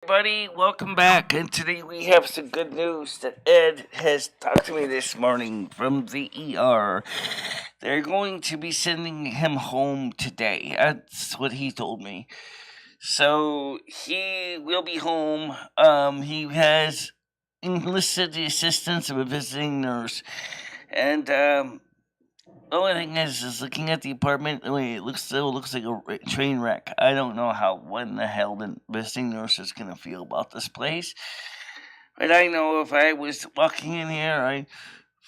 Everybody, welcome back. And today we have some good news that Ed has talked to me this morning from the ER. They're going to be sending him home today. That's what he told me. So he will be home. He has enlisted the assistance of a visiting nurse. And the only thing is looking at the apartment. It still looks like a train wreck. I don't know when the hell the visiting nurse is gonna feel about this place. But I know if I was walking in here,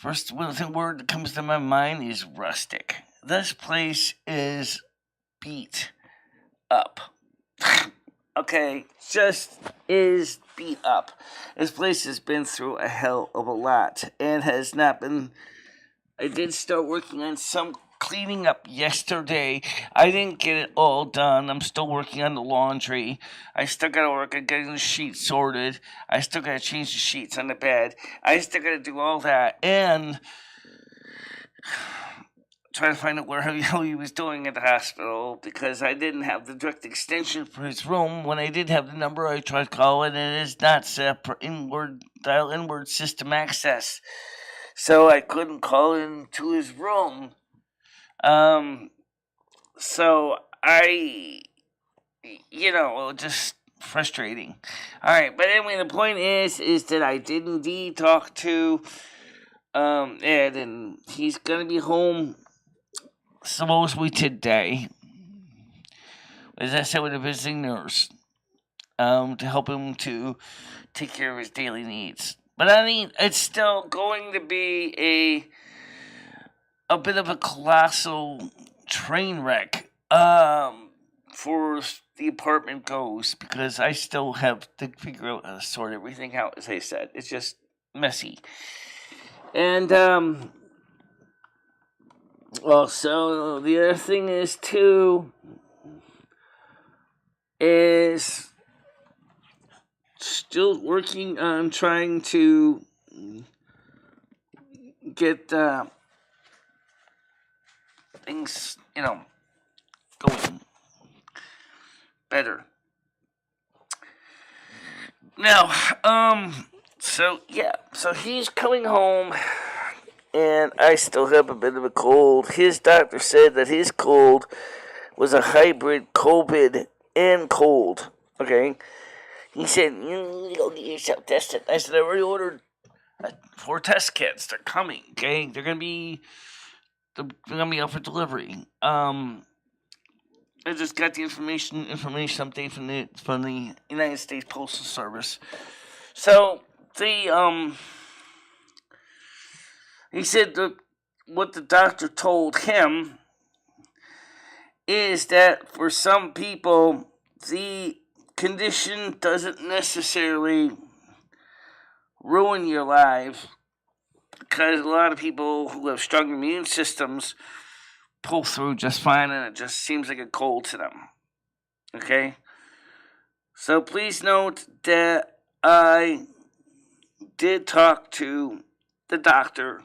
the word that comes to my mind is rustic. This place is beat up. Okay, just is beat up. This place has been through a hell of a lot and has not been. I did start working on some cleaning up yesterday. I didn't get it all done. I'm still working on the laundry. I still gotta work on getting the sheets sorted. I still gotta change the sheets on the bed. I still gotta do all that and try to find out how he was doing at the hospital because I didn't have the direct extension for his room. When I did have the number, I tried calling, and it is not set for inward system access. So I couldn't call into his room. So just frustrating. All right, but anyway, the point is that I did indeed talk to Ed, and he's gonna be home supposedly today. As I said, with a visiting nurse, to help him to take care of his daily needs. But I mean, it's still going to be a bit of a colossal train wreck for the apartment goes because I still have to figure out how to sort everything out. As I said, it's just messy. And also the other thing is too is still working on trying to get things, going better. Now, so he's coming home, and I still have a bit of a cold. His doctor said that his cold was a hybrid COVID and cold. Okay. He said, you need to go get yourself tested. I said, I already ordered 4 test kits. They're coming, okay? They're gonna be out for delivery. I just got the information update from the United States Postal Service. So he said that what the doctor told him is that for some people the condition doesn't necessarily ruin your life because a lot of people who have strong immune systems pull through just fine and it just seems like a cold to them. Okay? So please note that I did talk to the doctor.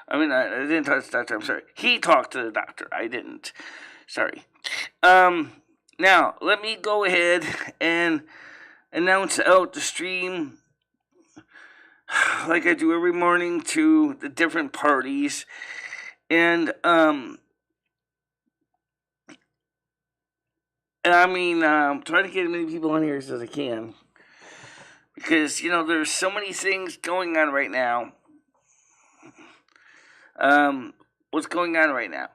I didn't talk to the doctor, I'm sorry. He talked to the doctor. I didn't. Sorry. Now, let me go ahead and announce out the stream like I do every morning to the different parties. And, try to get as many people on here as I can. Because, there's so many things going on right now. What's going on right now?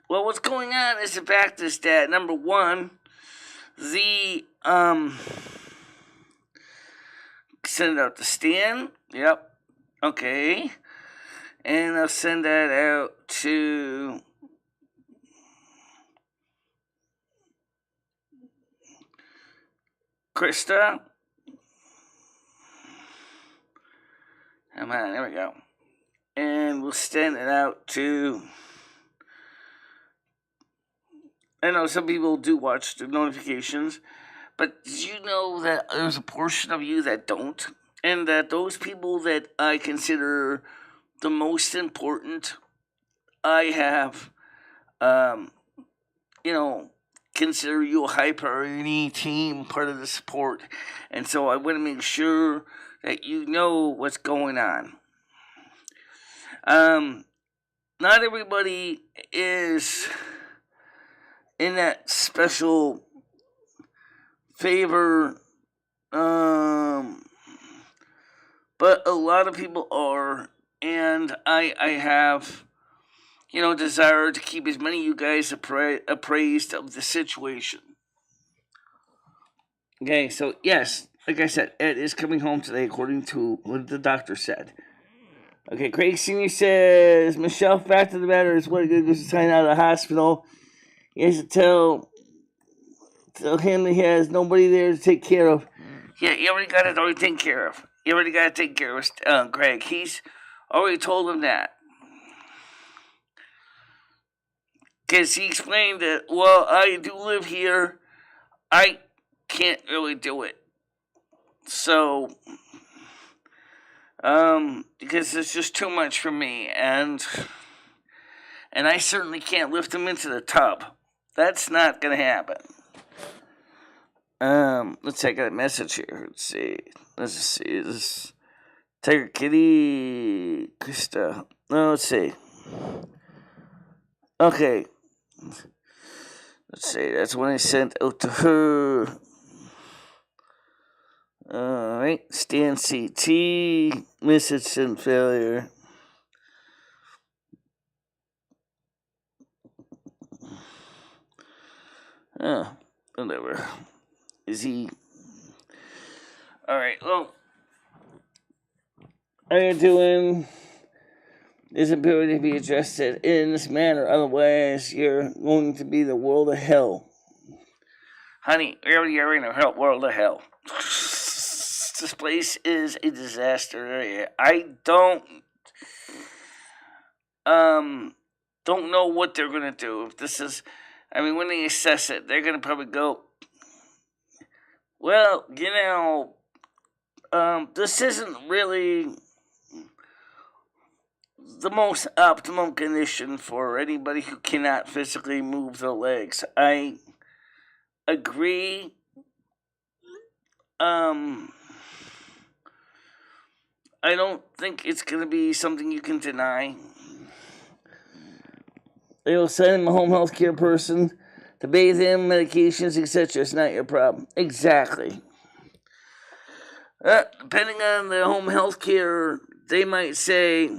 Well, what's going on is the fact is that, number one, the, send it out to Stan. Yep. Okay. And I'll send that out to Krista. Come on, there we go. And we'll send it out to... I know some people do watch the notifications, but did you know that there's a portion of you that don't? And that those people that I consider the most important, I have, consider you a high priority team, part of the support. And so I want to make sure that you know what's going on. Not everybody is in that special favor, but a lot of people are, and I have, desire to keep as many of you guys appraised of the situation. Okay, so yes, like I said, Ed is coming home today, according to what the doctor said. Okay, Craig Sr. says, Michelle, fact of the matter is, what good goes to sign out of the hospital. He has to tell him that he has nobody there to take care of. Yeah, you already got it already taken care of. You already got to take care of Greg. He's already told him that. Because he explained that, well, I do live here. I can't really do it. So, because it's just too much for me, and I certainly can't lift him into the tub. That's not gonna happen. Let's see, I got a message here. Let's see. This is Tiger Kitty Krista. No, let's see. Okay. Let's see, that's when I sent out to her. Alright, Stan CT, message sent failure. Oh, whatever. Is he? Alright, well, how you doing? This ability to be adjusted in this manner, otherwise you're going to be the world of hell. Honey, you're in a world of hell. This place is a disaster area. I don't know what they're gonna do. If this is, when they assess it, they're gonna probably go, well, this isn't really the most optimum condition for anybody who cannot physically move their legs. I agree. I don't think it's going to be something you can deny. They will send him a home health care person to bathe him, medications, etc. It's not your problem. Exactly. Depending on the home health care, they might say,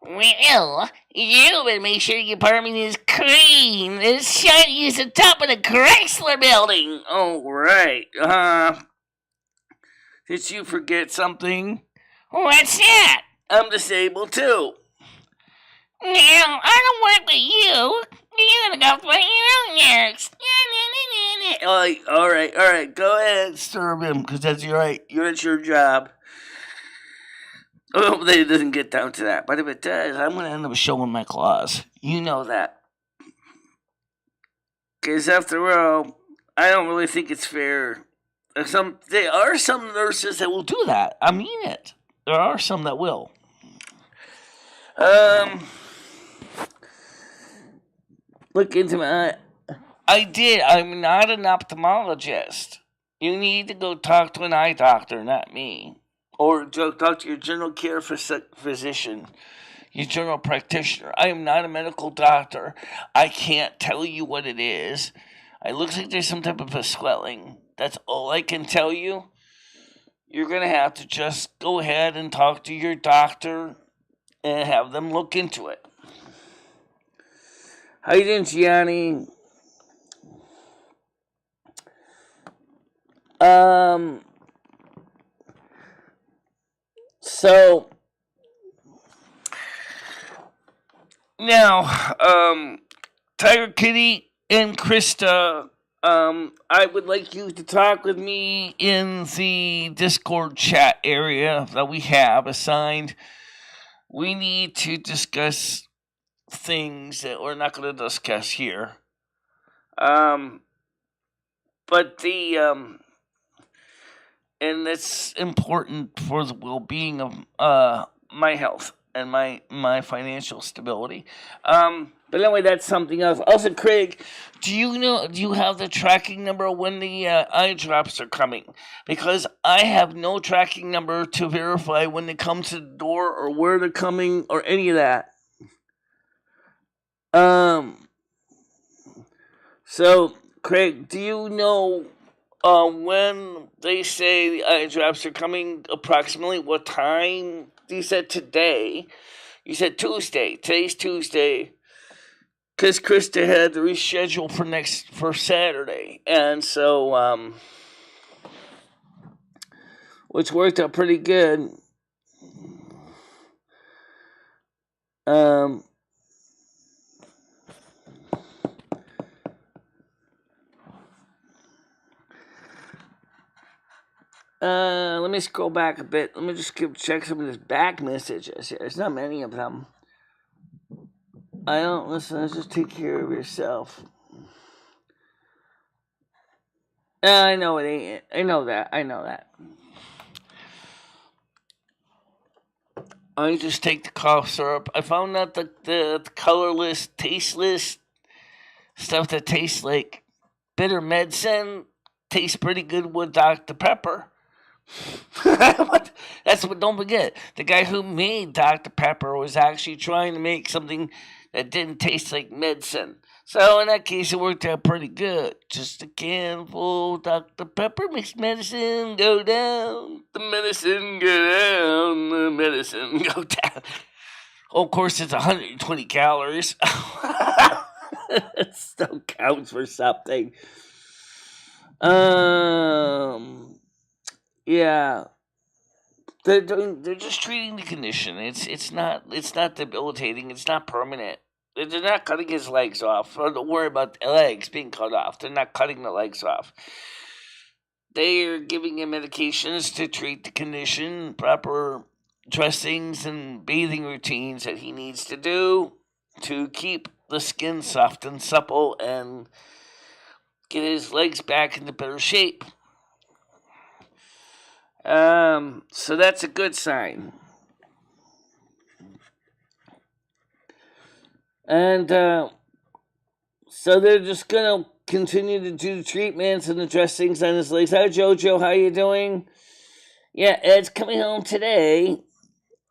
well, you better make sure your apartment is clean, as shiny as the top of the Chrysler building. Oh, right. Did you forget something? What's that? I'm disabled too. No, I don't work with you. You're gonna go find your own nerves. All right. Go ahead and serve him, because that's your job. I hope that it doesn't get down to that. But if it does, I'm gonna end up showing my claws. You know that. Because after all, I don't really think it's fair. There are some nurses that will do that. I mean it. There are some that will. Look into my eye. I did. I'm not an ophthalmologist. You need to go talk to an eye doctor, not me. Or talk to your general care physician, your general practitioner. I am not a medical doctor. I can't tell you what it is. It looks like there's some type of a swelling. That's all I can tell you. You're going to have to just go ahead and talk to your doctor and have them look into it. How you doing, Gianni? So now, Tiger Kitty and Krista, I would like you to talk with me in the Discord chat area that we have assigned. We need to discuss things that we're not going to discuss here. But and that's important for the well-being of my health and my financial stability. But anyway, that's something else. Also, Craig, do you have the tracking number of when the eye drops are coming? Because I have no tracking number to verify when they come to the door or where they're coming or any of that. So, Craig, do you know when they say the eye drops are coming, approximately what time? You said today. You said Tuesday. Today's Tuesday. Because Krista had to reschedule for Saturday. And so, which worked out pretty good. Let me scroll back a bit. Let me just check some of his back messages here. There's not many of them. I don't listen. Let's just take care of yourself. I know it ain't. I know that. I just take the cough syrup. I found out the colorless, tasteless stuff that tastes like bitter medicine tastes pretty good with Dr. Pepper. That's what. Don't forget, the guy who made Dr. Pepper was actually trying to make something that didn't taste like medicine. So in that case, it worked out pretty good. Just a can full of Dr. Pepper makes medicine go down. The medicine go down. The medicine go down. Oh, of course, it's 120 calories. It still counts for something. Yeah. They're just treating the condition. It's not debilitating. It's not permanent. They're not cutting his legs off. Don't worry about the legs being cut off. They're not cutting the legs off. They're giving him medications to treat the condition, proper dressings and bathing routines that he needs to do to keep the skin soft and supple and get his legs back into better shape. So that's a good sign. And so they're just gonna continue to do the treatments and the dressings on his legs. Hi, Jojo, how you doing? Yeah, Ed's coming home today.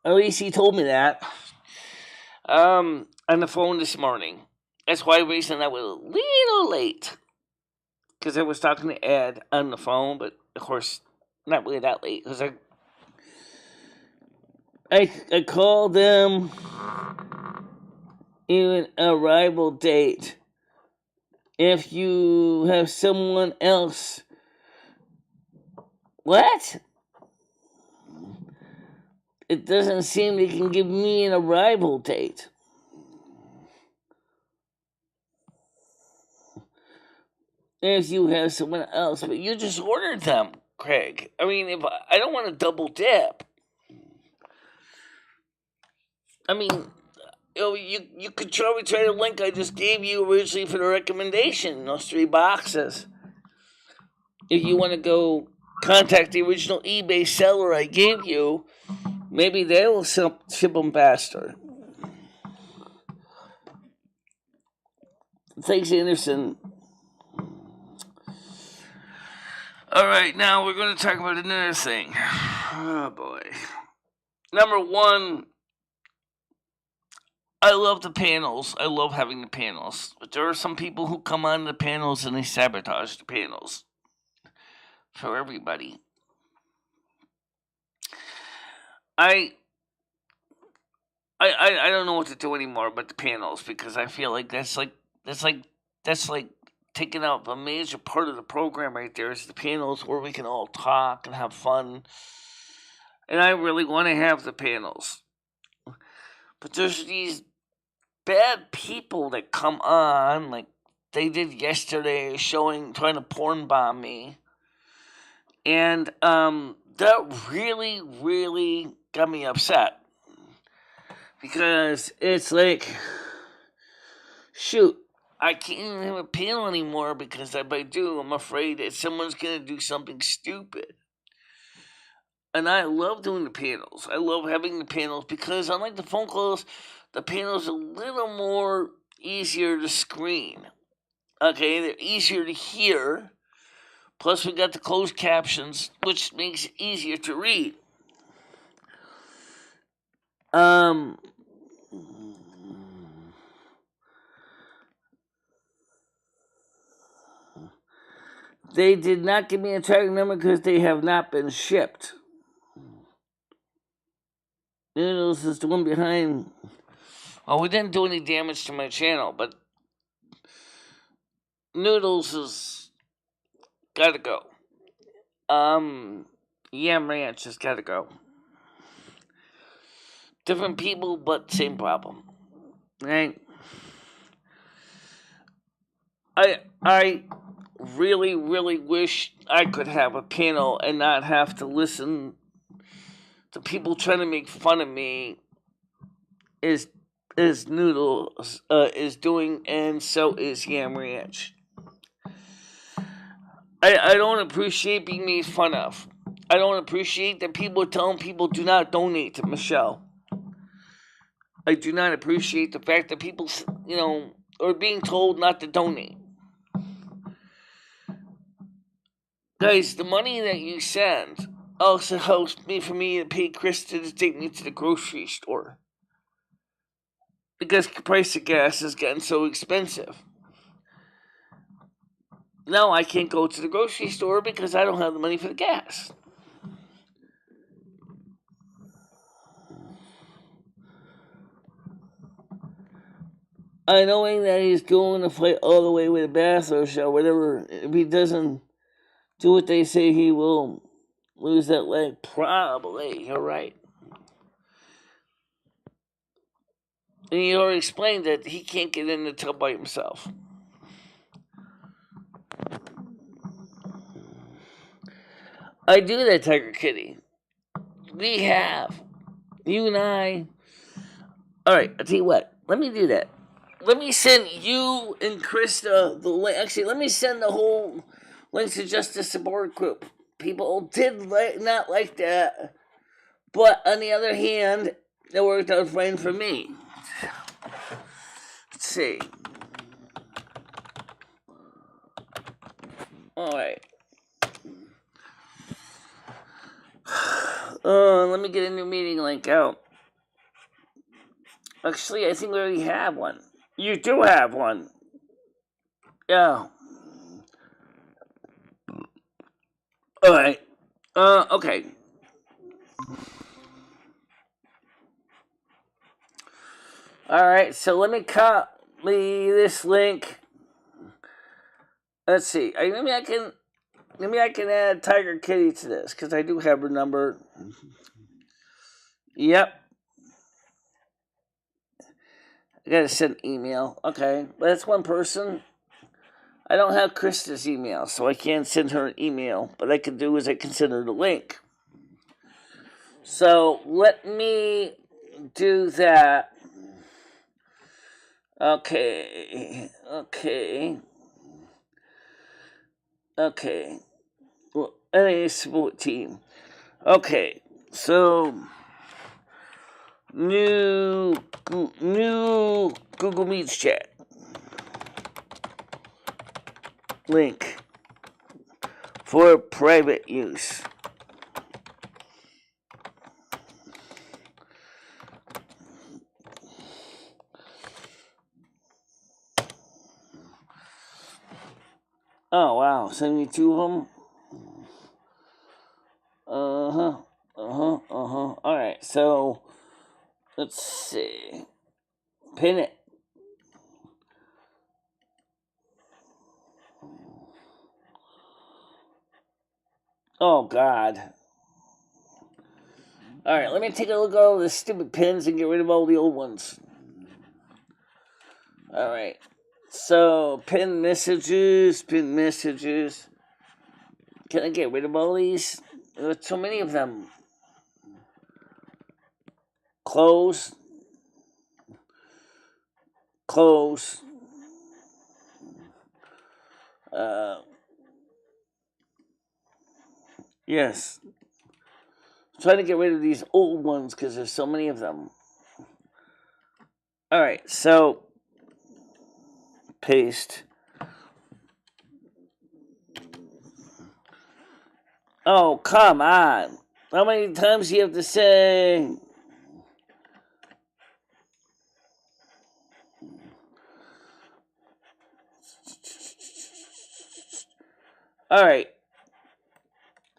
At least he told me that. On the phone this morning. That's why reason I was a little late. Because I was talking to Ed on the phone, but of course, not really that late. Because I called them in an arrival date. If you have someone else. What? It doesn't seem they can give me an arrival date. If you have someone else, but you just ordered them, Craig. I mean, if I don't want to double dip. I mean, you could probably try the link I just gave you originally for the recommendation, those 3 boxes. If you want to go contact the original eBay seller I gave you, maybe they will ship them faster. Thanks, Anderson. Alright, now we're going to talk about another thing. Oh, boy. Number 1, I love the panels. I love having the panels. But there are some people who come on the panels and they sabotage the panels. For everybody. I don't know what to do anymore but the panels, because I feel like that's like taking out a major part of the program right there is the panels where we can all talk and have fun. And I really want to have the panels. But there's these bad people that come on, like they did yesterday, trying to porn bomb me. And that really, really got me upset. Because it's like, shoot, I can't even have a panel anymore because if I do, I'm afraid that someone's going to do something stupid. And I love doing the panels. I love having the panels because unlike the phone calls, the panels are a little more easier to screen. Okay, they're easier to hear. Plus, we got the closed captions, which makes it easier to read. They did not give me a tracking number because they have not been shipped. Noodles is the one behind. Well, we didn't do any damage to my channel, but Noodles has gotta go. Yam Ranch has gotta go. Different people, but same problem. Right? I really, really wish I could have a panel and not have to listen to people trying to make fun of me is Noodles is doing, and so is Yam Ranch. I don't appreciate being made fun of. I don't appreciate that people are telling people do not donate to Michelle. I do not appreciate the fact that people, are being told not to donate. Guys, the money that you send also helps me for me to pay Krista to take me to the grocery store. Because the price of gas is getting so expensive. Now I can't go to the grocery store because I don't have the money for the gas. I knowing that he's going to fight all the way with a Bathurst or whatever, if he doesn't do what they say, he will lose that leg. Probably, you're right. And he already explained that he can't get in the tub by himself. I do that, Tiger Kitty. We have. You and I. Alright, I'll tell you what. Let me do that. Let me send you and Krista the link. Actually, let me send the whole links to Justice Support Group. People did not like that. But on the other hand, it worked out fine for me. Let's see. Alright. Let me get a new meeting link out. Actually, I think we already have one. You do have one. Yeah. Alright. Okay. Alright, so let me copy this link. Let's see. Maybe I can add Tiger Kitty to this, because I do have her number. Yep. I gotta send an email. Okay. But that's one person. I don't have Krista's email, so I can't send her an email. But I can do is I can send her the link. So let me do that. Okay. Well, NA support team. Okay. So new Google Meets chat link for private use. Oh wow, 72 of them. Alright, so let's see. Pin it. Oh god. Alright, let me take a look at all the stupid pins and get rid of all the old ones. Alright. So pin messages. Can I get rid of all these? There's so many of them. Close. Yes. I'm trying to get rid of these old ones because there's so many of them. Alright, so Paste. Oh, come on. How many times do you have to say? Alright.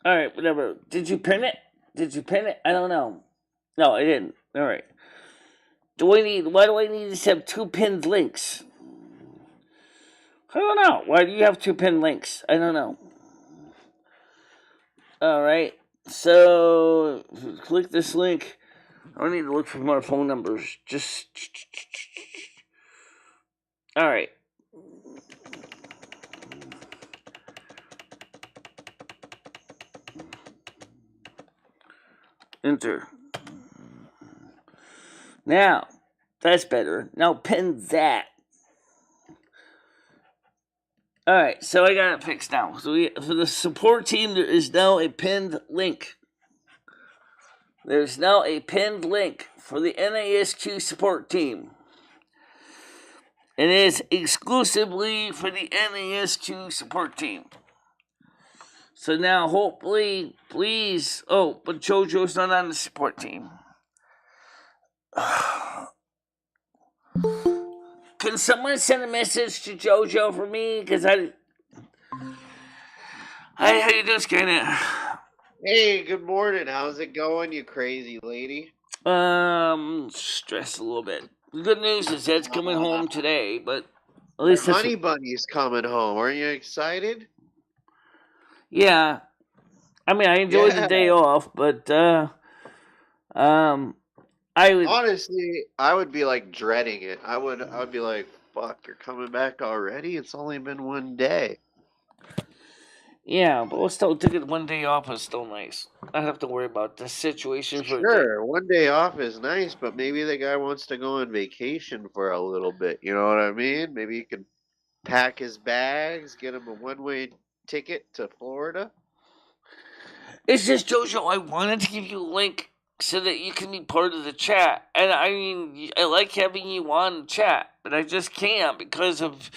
Alright, whatever. Did you pin it? I don't know. No, I didn't. Alright. Why do I need to have two pinned links? I don't know. Why do you have two pinned links? I don't know. Alright. So, click this link. I don't need to look for more phone numbers. Just. Alright. Enter. Now, that's better. Now pin that. Alright, so I got it fixed now. So for the support team, there is now a pinned link. There's now a pinned link for the NASQ support team. It is exclusively for the NASQ support team. So now, hopefully, please. Oh, but JoJo's not on the support team. Can someone send a message to JoJo for me? Because Hi, how you doing, Skynet? Hey, good morning. How's it going, you crazy lady? Stressed a little bit. The good news is Ed's coming home today, but at least Honey Bunny's coming home. Aren't you excited? Yeah. I mean, I enjoyed the day off, but honestly, I would be like dreading it. I would be like, fuck, you're coming back already? It's only been one day. Yeah, but we'll still take it one day off is still nice. I don't have to worry about the situation for Sure, one day off is nice, but maybe the guy wants to go on vacation for a little bit. You know what I mean? Maybe he can pack his bags, get him a one-way ticket to Florida. It's just, JoJo, I wanted to give you a link so that you can be part of the chat. And I mean, I like having you on the chat, but I just can't because of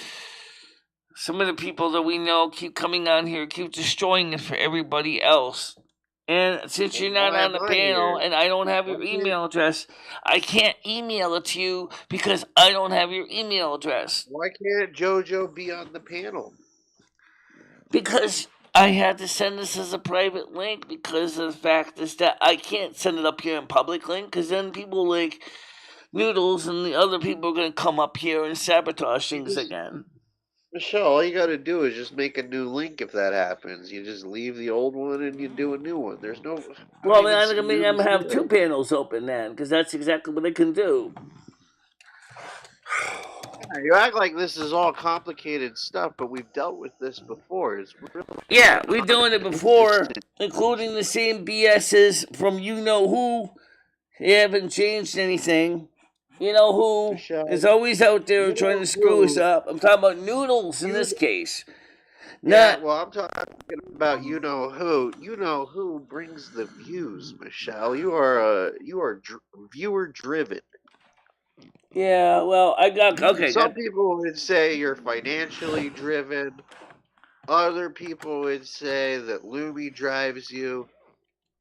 some of the people that we know keep coming on here, keep destroying it for everybody else. And since you're not on the panel and I don't have your email address, I can't email it to you because I don't have your email address. Why can't JoJo be on the panel? Because I had to send this as a private link because of the fact is that I can't send it up here in public link because then people like Noodles and the other people are going to come up here and sabotage things again. Michelle, all you gotta do is just make a new link if that happens. You just leave the old one and you do a new one. There's no... Well, then I'm going to have two panels open then, because that's exactly what I can do. Yeah, you act like this is all complicated stuff, but we've dealt with this before. It's really... Yeah, we've done it before, including the same BSs from you-know-who. They haven't changed anything. You know who Michelle, is always out there trying to screw us up. I'm talking about Noodles in this case. Yeah, well, I'm talking about you know who. You know who brings the views, Michelle. You are viewer driven. Yeah, well, I got okay. Some people would say you're financially driven. Other people would say that Lumi drives you.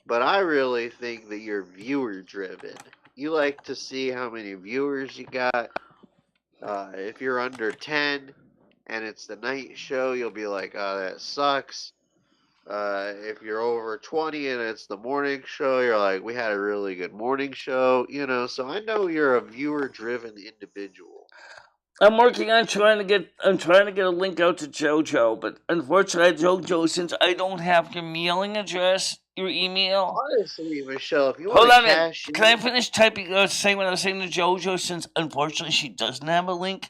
But I really think that you're viewer driven. You like to see how many viewers you got. If you're under 10 and it's the night show, you'll be like, oh, that sucks. If you're over 20 and it's the morning show, you're like, we had a really good morning show. You know, so I know you're a viewer driven individual. I'm working on trying to get a link out to JoJo, but unfortunately, JoJo, since I don't have your mailing address, your email. Honestly, Michelle, if you hold want on, to cash in, can I finish typing? Saying what I was saying to JoJo, since unfortunately she doesn't have a link.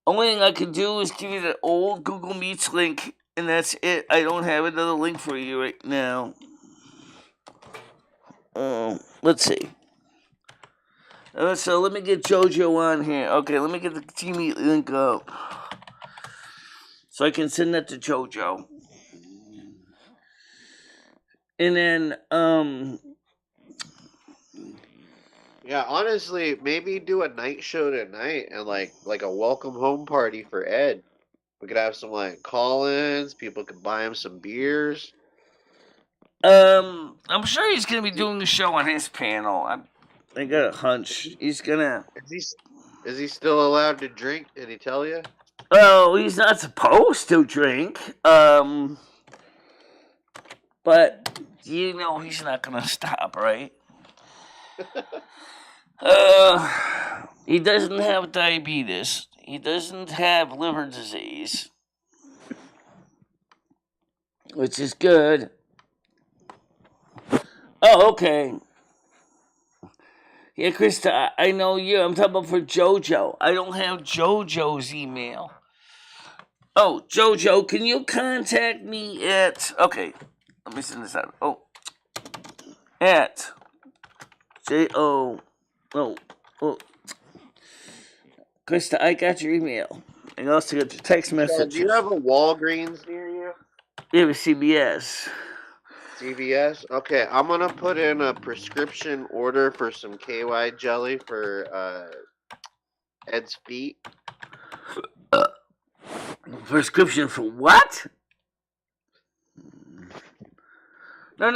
Only thing I can do is give you the old Google Meets link, and that's it. I don't have another link for you right now. Let's see. So let me get JoJo on here. Okay, let me get the Team Meet link up. So I can send that to JoJo. And then, Yeah, honestly, maybe do a night show tonight and like a welcome home party for Ed. We could have some like call-ins. People could buy him some beers. I'm sure he's gonna be doing a show on his panel. I got a hunch he's gonna. Is he still allowed to drink? Did he tell you? Well, he's not supposed to drink. But you know he's not gonna stop, right? He doesn't have diabetes. He doesn't have liver disease, which is good. Oh, okay. Yeah, Krista, I know you. I'm talking about for JoJo. I don't have JoJo's email. Oh, JoJo, can you contact me at... Okay, let me send this out. Oh, at J-O... Oh, Krista, I got your email. I also got your text message. Do you have a Walgreens near you? Yeah, with CBS. CVS? Okay, I'm gonna put in a prescription order for some KY jelly for Ed's feet. Prescription for what? No.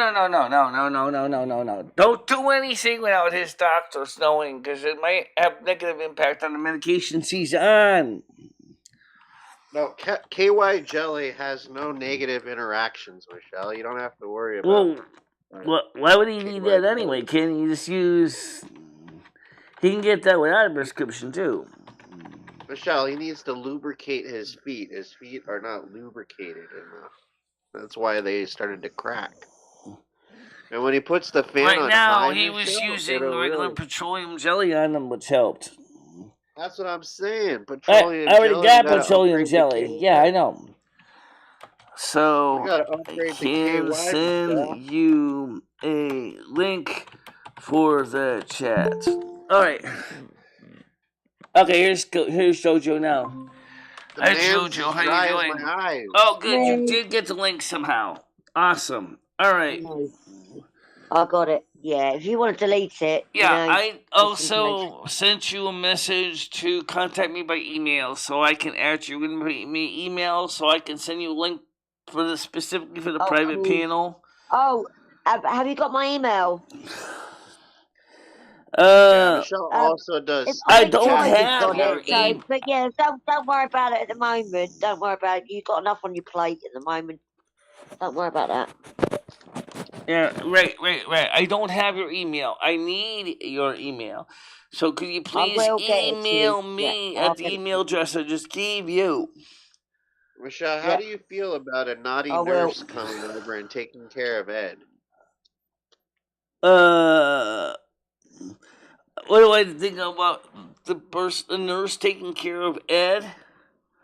Don't do anything without his doctors knowing, because it might have negative impact on the medications he's on. No, KY jelly has no negative interactions, Michelle. You don't have to worry about. Well, why would he need that anyway? Can't he just use... He can get that without a prescription, too. Michelle, he needs to lubricate his feet. His feet are not lubricated enough. That's why they started to crack. And when he puts the fan on right now, high, he was Michelle, using regular petroleum jelly on them, which helped. That's what I'm saying. Petroleum I already jelly, got petroleum jelly. Yeah, I know. So, I can send you a link for the chat. Alright. Okay, here's JoJo now. Hi, JoJo. How you doing? Oh, good. You did get the link somehow. Awesome. Alright. I got it. Yeah, if you want to delete it. Yeah, I also sent you a message to contact me by email, so I can add you in my email, so I can send you a link for the specifically for the private panel. Oh, have you got my email? Michelle also does. I don't have your email. But yeah, don't worry about it at the moment. Don't worry about it. You've got enough on your plate at the moment. Don't worry about that. Yeah, right. I don't have your email. I need your email. So could you please email me at the email address I just gave you? Michelle, how do you feel about a naughty nurse coming over and taking care of Ed? What do I think about the nurse taking care of Ed?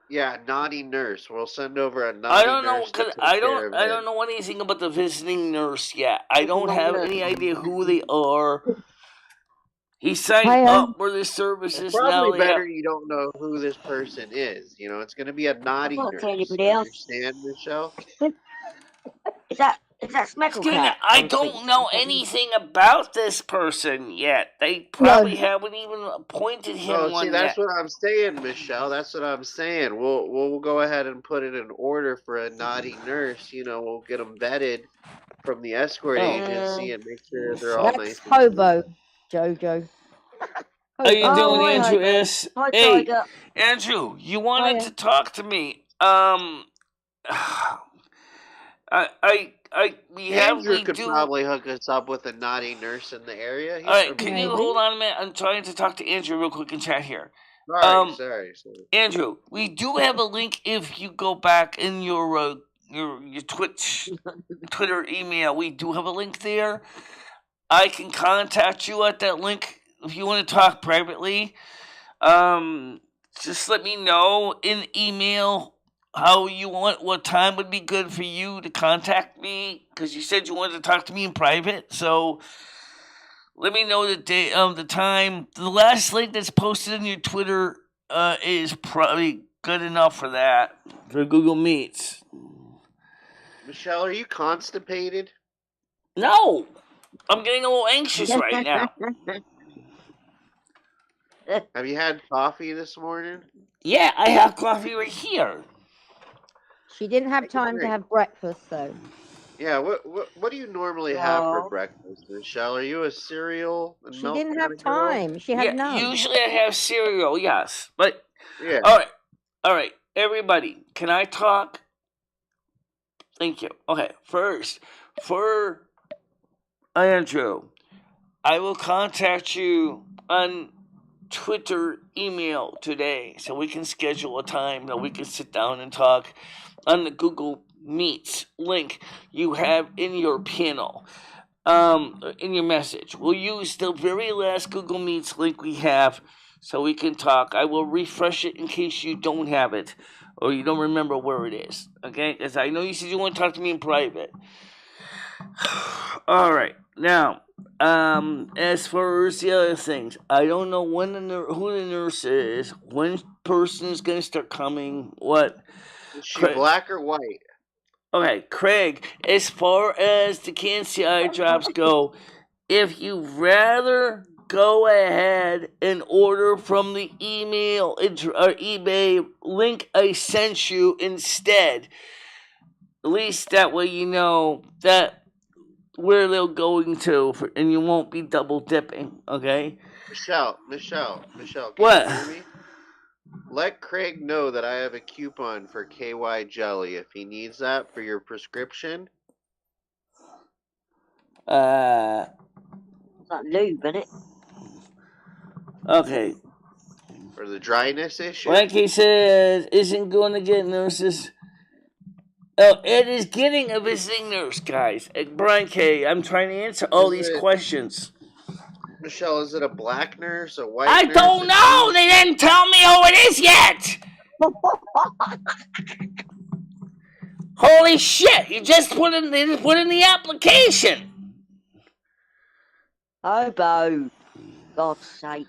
Yeah, naughty nurse. We'll send over a naughty nurse. I don't know anything about the visiting nurse yet. I don't have any idea who they are. He signed up for the services now. Probably better you don't know who this person is. You know, it's going to be a naughty nurse. Understand, Michelle? Is that Smecklecat? I don't know anything about this person yet. They probably haven't even appointed him one that's yet. what I'm saying, Michelle. That's what I'm saying. We'll go ahead and put it in order for a naughty nurse. You know, we'll get them vetted from the escort agency and make sure they're all nice. Hobo, JoJo. How you doing, Andrew S? Hey, Tiger. Andrew, you wanted to talk to me. Andrew could probably hook us up with a naughty nurse in the area. All right, can you hold on a minute? I'm trying to talk to Andrew real quick in chat here. Sorry. Andrew, we do have a link if you go back in your Twitter email. We do have a link there. I can contact you at that link if you want to talk privately. Just let me know in email how you want, what time would be good for you to contact me, because you said you wanted to talk to me in private. So let me know the day, the time. The last link that's posted in your Twitter is probably good enough for that, for Google Meets. Michelle, are you constipated? No, I'm getting a little anxious right now. Have you had coffee this morning? Yeah, I have coffee right here. She didn't have time to Great. have breakfast though. Yeah, what do you normally have for breakfast, Michelle? Are you a cereal and She milk didn't kind have of girl? time. She had Yeah, none. usually I have cereal, yes. But, Yeah. all right, everybody, can I talk? Thank you. Okay, first, for Andrew, I will contact you on Twitter email today so we can schedule a time that we can sit down and talk on the Google Meets link you have in your panel. In your message, we'll use the very last Google Meets link we have so we can talk. I will refresh it in case you don't have it or you don't remember where it is. Okay, because I know you said you want to talk to me in private. All right, now, as far as the other things, I don't know who the nurse is, when person is going to start coming, what. Is she black or white? Okay, Craig, as far as the cancer eye drops go, if you'd rather go ahead and order from the email or eBay link I sent you instead, at least that way you know that where they're going to, and you won't be double dipping. Okay. Michelle, can you What? hear me? Let Craig know that I have a coupon for KY jelly if he needs that for your prescription. It's like lube, isn't it? Okay. For the dryness issue. Like he says, isn't going to get nurses. Oh, Ed is getting a visiting nurse, guys. Brian K., I'm trying to answer all these questions. Michelle, is it a black nurse, a white I nurse? don't know. They didn't tell me who it is yet. Holy shit! They just put in the application. Hobo. God's sake.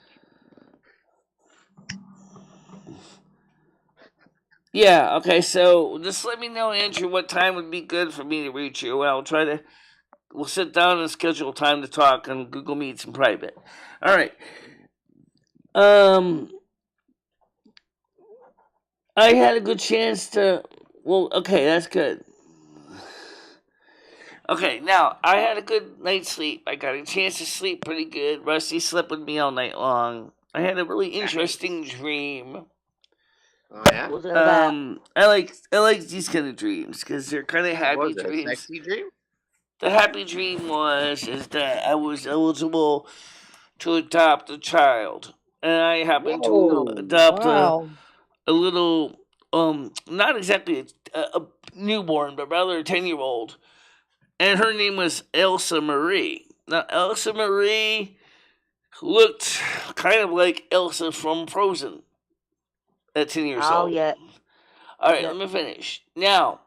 Yeah, okay, so just let me know, Andrew, what time would be good for me to reach you. We'll sit down and schedule time to talk on Google Meets in private. All right. I had a good chance to. Well, okay, that's good. Okay, now I had a good night's sleep. I got a chance to sleep pretty good. Rusty slept with me all night long. I had a really interesting dream. Oh yeah. What's it about? I like these kind of dreams because they're kind of happy Was it a dreams. sexy dream? The happy dream is that I was eligible to adopt a child, and I happened to adopt Wow. a little not exactly a newborn, but rather a 10-year-old, and her name was Elsa Marie. Now Elsa Marie looked kind of like Elsa from Frozen at 10 years Oh, old. yeah. All right, Yeah. let me finish. Now,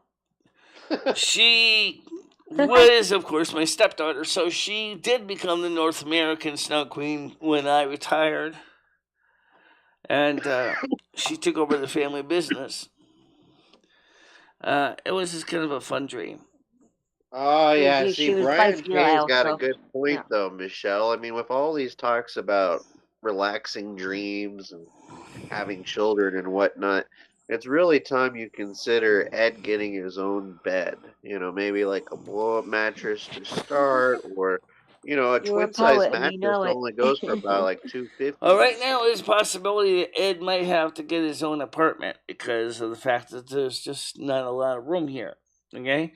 she was, of course, my stepdaughter, so she did become the North American Snow Queen when I retired. And she took over the family business. It was just kind of a fun dream. Oh yeah, see, She was Brian basically like K's got a Elsa. good point Yeah. though, Michelle. I mean, with all these talks about relaxing dreams and having children and whatnot, it's really time you consider Ed getting his own bed. You know, maybe like a blow-up mattress to start, or a You're a twin-size poet and you mattress know it. only goes for about like $250. Well, right now, there's a possibility that Ed might have to get his own apartment because of the fact that there's just not a lot of room here. Okay?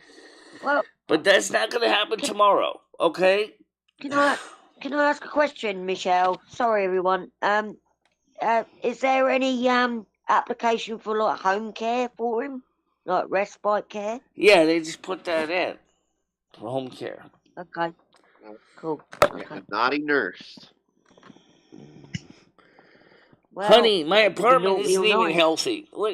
Well, but that's not going to happen tomorrow. Okay? Can I ask a question, Michelle? Sorry, everyone. Is there any application for like home care for him, like respite care? Yeah, they just put that in for home care. Okay, cool. Yeah, Okay. naughty nurse. Well, Honey, my you can be apartment naughty isn't or even nice. healthy. Well,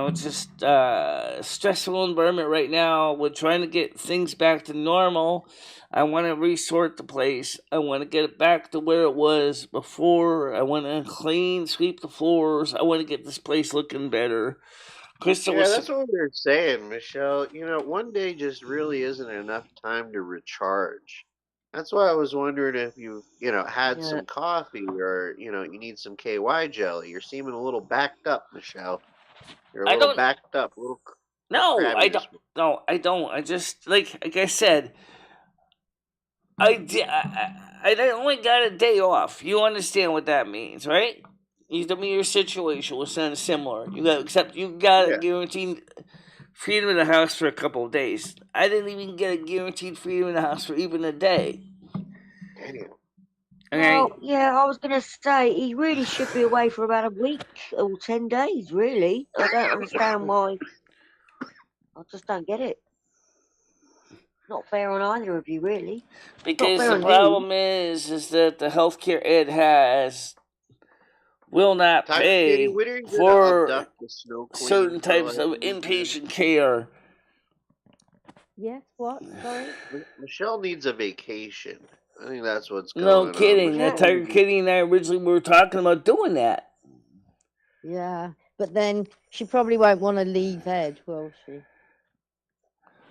it's just a stressful environment right now. We're trying to get things back to normal. I want to resort the place. I want to get it back to where it was before. I want to sweep the floors. I want to get this place looking better. Crystal Yeah, was that's what we were saying, Michelle. One day just really isn't enough time to recharge. That's why I was wondering if you had Yeah. some coffee or, you need some KY jelly. You're seeming a little backed up, Michelle. You're a I little don't. backed up, a little No, crabby I don't. this morning. No, I don't. I just like I said. I only got a day off. You understand what that means, right? You told me your situation was something similar. Except you got a Yeah, guaranteed freedom in the house for a couple of days. I didn't even get a guaranteed freedom in the house for even a day. damn. Okay. Well, yeah, I was going to say he really should be away for about a week or 10 days, really. I don't understand why. I just don't get it. Not fair on either of you, really. Not Because fair the on you. problem is that the healthcare it has will not Tiger Kitty, pay when are you gonna for abduct the Snow Queen certain for types like of a weekend? inpatient care. Yes, what? Sorry? Michelle needs a vacation. I think that's what's No going on. kidding. Yeah. That Michelle Tiger needs Kitty and I originally were talking about doing that. Yeah. But then she probably won't want to leave Ed, will she?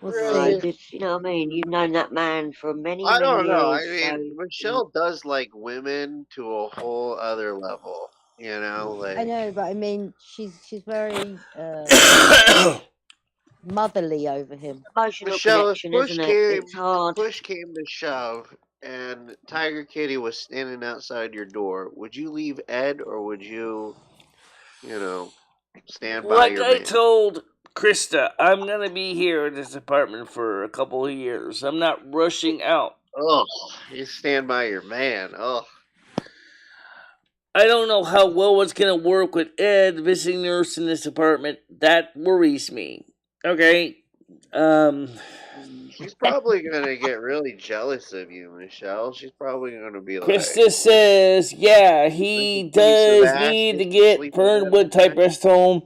We'll Right, see. Really? because, you know what I mean? You've known that man for many, I many don't know. I years, mean, so. Michelle does like women to a whole other level. I Like know, but I mean, she's very motherly over him. Emotional Michelle, if connection, isn't it? It's hard. push came to shove, and Tiger Kitty was standing outside your door, would you leave Ed or would you know, stand by Like your I man? told Krista, I'm gonna be here in this apartment for a couple of years. I'm not rushing out. Oh, you stand by your man. Oh, I don't know how well it's gonna work with Ed visiting nurse in this apartment. That worries me. Okay. Um she's probably gonna get really jealous of you, Michelle. She's probably gonna be like, Krista says, yeah, "There's a he piece of does ass need to gets to get sleep with Ed all Fernwood type night." rest home.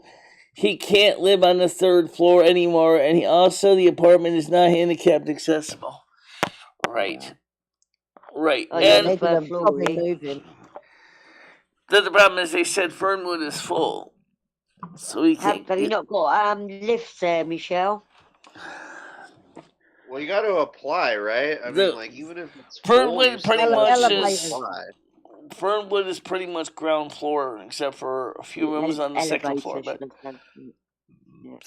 He can't live on the third floor anymore, and the apartment is not handicapped accessible. Right. Yeah. Right. Oh, you're Yeah, on the And they're third gonna floor, probably really. move him. the problem is they said Fernwood is full. So he can't Have you not got lifts there, Michelle? Well, you got to apply, right? I mean, the like even if it's full, you Fernwood pretty still have much to is Elevators. apply. Fernwood is pretty much ground floor, except for a few rooms on the second floor. Elevator, should But I say. Yeah.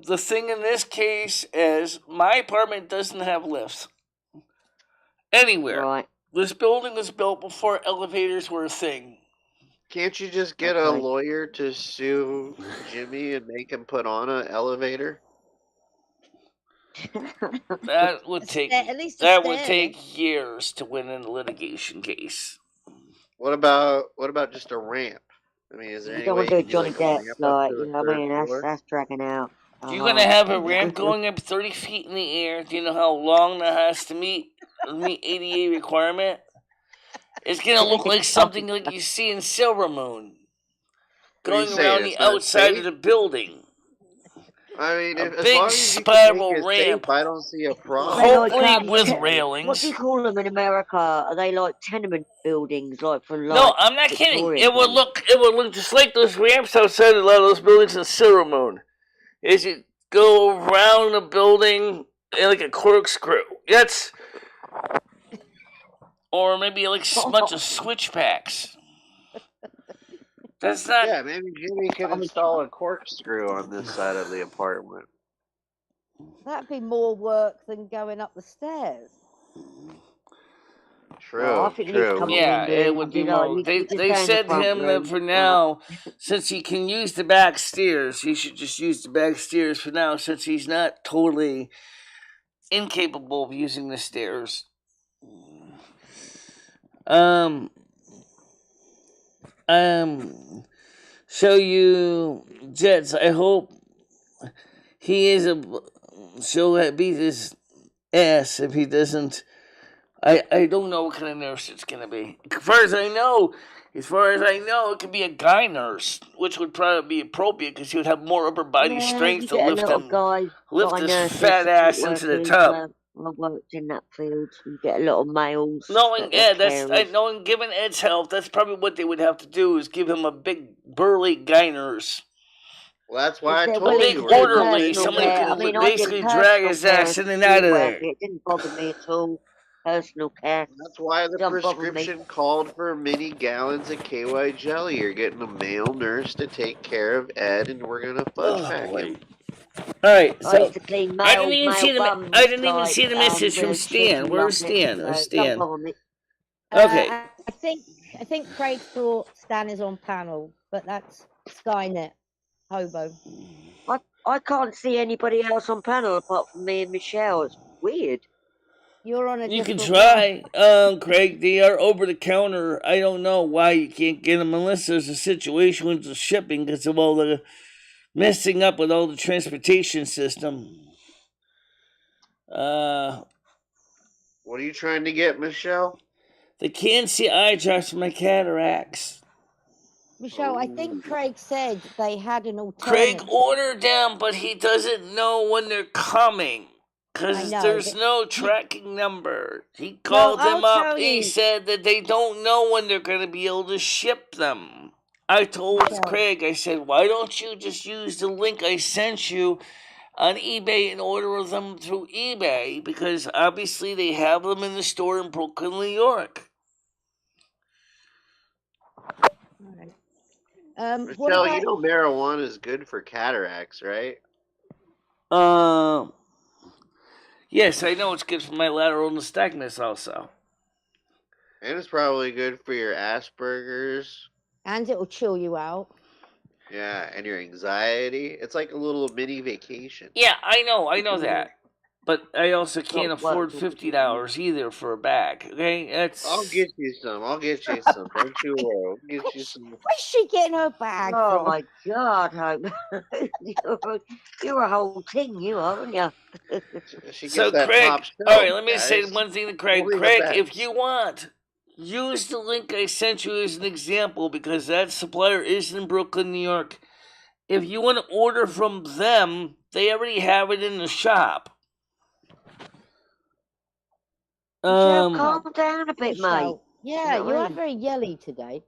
the thing in this case is my apartment doesn't have lifts anywhere. Right. This building was built before elevators were a thing. Can't you just get a Okay. lawyer to sue Jimmy and make him put on an elevator? That would take At least a that would stair lift. take years to win in a litigation case. What about just a ramp? I mean, is there You any don't way want you to do can a do Johnny like a Depp, ramp up like, to you the know what I third mean? floor? That's dragging out. You're gonna have a ramp going up 30 feet in the air. Do you know how long that has to meet ADA requirement? It's gonna look like something like you see in Silvermoon, What are you going saying? around the It's not outside safe? of the building. I mean, A as big long as you can make spiral it safe, ramp, I don't see a Are problem. they like hopefully with what railings. do you call them in America? Are they like tenement buildings, like from No, like I'm not kidding. Victorian days? It would look just like those ramps outside a lot of those buildings in Silvermoon. Is you go around the building like a corkscrew. That's or maybe like a bunch of switchbacks. That's not. Yeah, maybe Jimmy can install a corkscrew on this side of the apartment. That'd be more work than going up the stairs. True, Well, I think you need to come true. on Yeah, and do it it. would You be know, more. you just They stay in the said to front him that room. for now, since he can use the back stairs, he should just use the back stairs for now, since he's not totally incapable of using the stairs. Um, show you Jets. I hope he is a. She'll beat his ass if he doesn't. I don't know what kind of nurse it's gonna be. As far as I know, it could be a guy nurse, which would probably be appropriate because he would have more upper body Yeah, strength you to get a lift lot of guy his nurses, fat ass support into the workers. tub. I worked in that field. You get a lot of males Knowing that they're Ed, carers. knowing given Ed's health, that's probably what they would have to do is give him a big burly guy nurse. Well, that's If why I they're told willing Big you to we're do gonna orderly, send personal him somebody who care, down I can mean, there. I basically did drag personal his care ass as in a and out support of worker. there. It didn't bother me at all. personal care. That's why the Don't bother me. prescription called for many gallons of KY jelly. You're getting a male nurse to take care of Ed, and we're gonna fudge Oh pack boy. him. All right, I so used to clean I didn't even male see the bums, I didn't even like, see the message from with Stan. cheeky Where's muppets, Stan? so Where's don't Stan? bother me. Okay. I think Craig thought Stan is on panel, but that's Skynet hobo. I can't see anybody else on panel apart from me and Michelle. It's weird. You're on a You can different one. try, Craig. They are over the counter. I don't know why you can't get them unless there's a situation with the shipping because of all the messing up with all the transportation system. What are you trying to get, Michelle? They can't see eye drops for my cataracts. Michelle, I think Craig said they had an Craig alternative. ordered them, but he doesn't know when they're coming. Because know, there's but no tracking number. He called them I'll up. tell He you. said that they don't know when they're going to be able to ship them. I told Michelle. Craig, I said, why don't you just use the link I sent you on eBay and order them through eBay? Because obviously they have them in the store in Brooklyn, New York. What Michelle, about you know marijuana is good for cataracts, right? Yes, I know it's good for my lateral nystagmus also. And it's probably good for your Asperger's. and it'll chill you out. Yeah, and your anxiety. It's like a little mini vacation. Yeah, I know that. But I also can't Not afford working. $50 either for a bag. Okay, that's. I'll get you some. Don't you worry. I'll get you some. Where's she getting her bag Oh from? my God, Hope. you're a whole thing, you are, aren't you? She So gets that Craig, top shelf, all right, let me guys. say one thing to Craig. Only the Craig, best. if you want, use the link I sent you as an example because that supplier is in Brooklyn, New York. If you want to order from them, they already have it in the shop. Michelle, calm down a bit, Michelle, mate. yeah, You know what you I are mean? very yelly today.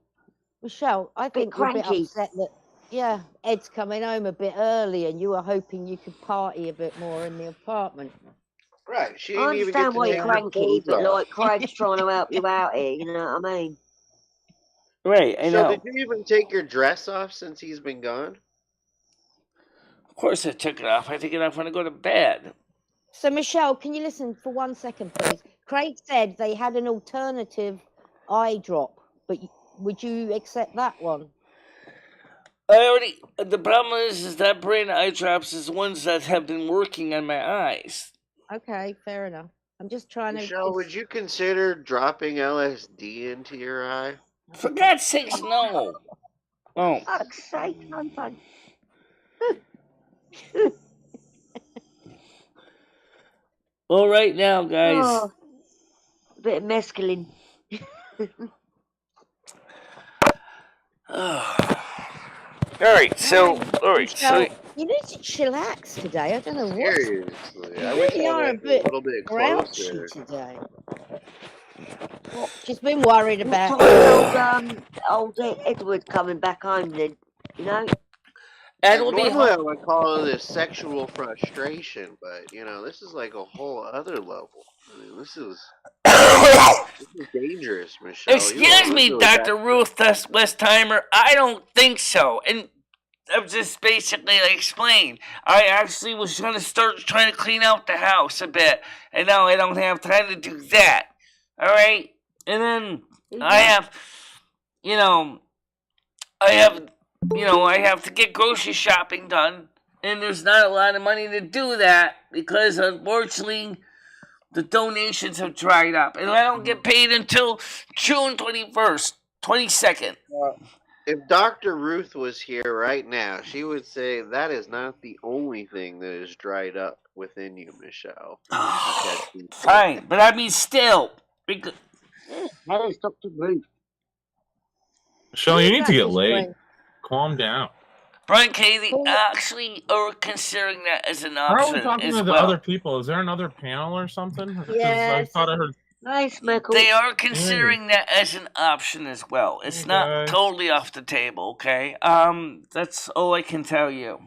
Michelle, I Bit think you're a bit cranky. upset that, yeah, Ed's coming home a bit early and you were hoping you could party a bit more in the apartment. Right, she I didn't even get understand to why take you're her cranky, clothes but off. like Craig's trying to help you out here, you know what I mean? Right, I So know. did you even take your dress off since he's been gone? Of course I took it off. I take it off when I go to bed. So, Michelle, can you listen for 1 second, please? Craig said they had an alternative eye drop, but would you accept that one? The problem is that brand of eye drops is the ones that have been working on my eyes. Okay, fair enough. I'm just trying Michelle, to. would you consider dropping LSD into your eye? For God's sakes, no. Oh. Fuck's sake, I'm fine. Well, right now, guys. Oh, a bit of mescaline. All right, so Michelle, you need to chillax today. I don't know what. Seriously, I You wish really I are was a bit a little bit grouchy closer. today. She's been worried What about. time is old Edward coming back home then? You know? Ed will be Normally I home. would call this sexual frustration, but this is like a whole other level. I mean, this is dangerous, Michelle. Excuse me, Dr. Ruth Westheimer. I don't think so. And I'm just basically explain. I actually was going to start trying to clean out the house a bit, and now I don't have time to do that. All right, and then I have to get grocery shopping done, and there's not a lot of money to do that because unfortunately the donations have dried up, and I don't get paid until June 21st, 22nd. If Dr. Ruth was here right now, she would say that is not the only thing that is dried up within you, Michelle. Fine, but I mean still. Because That is Dr. Ruth. Michelle, you need to get laid. Calm down. Brian K, they actually are considering that as an How are option we talking as to the well. other people? Is there another panel or something? 'Cause Yes. I thought I heard. Nice, Michael. They are considering that as an option as well. It's not totally off the table, okay? That's all I can tell you.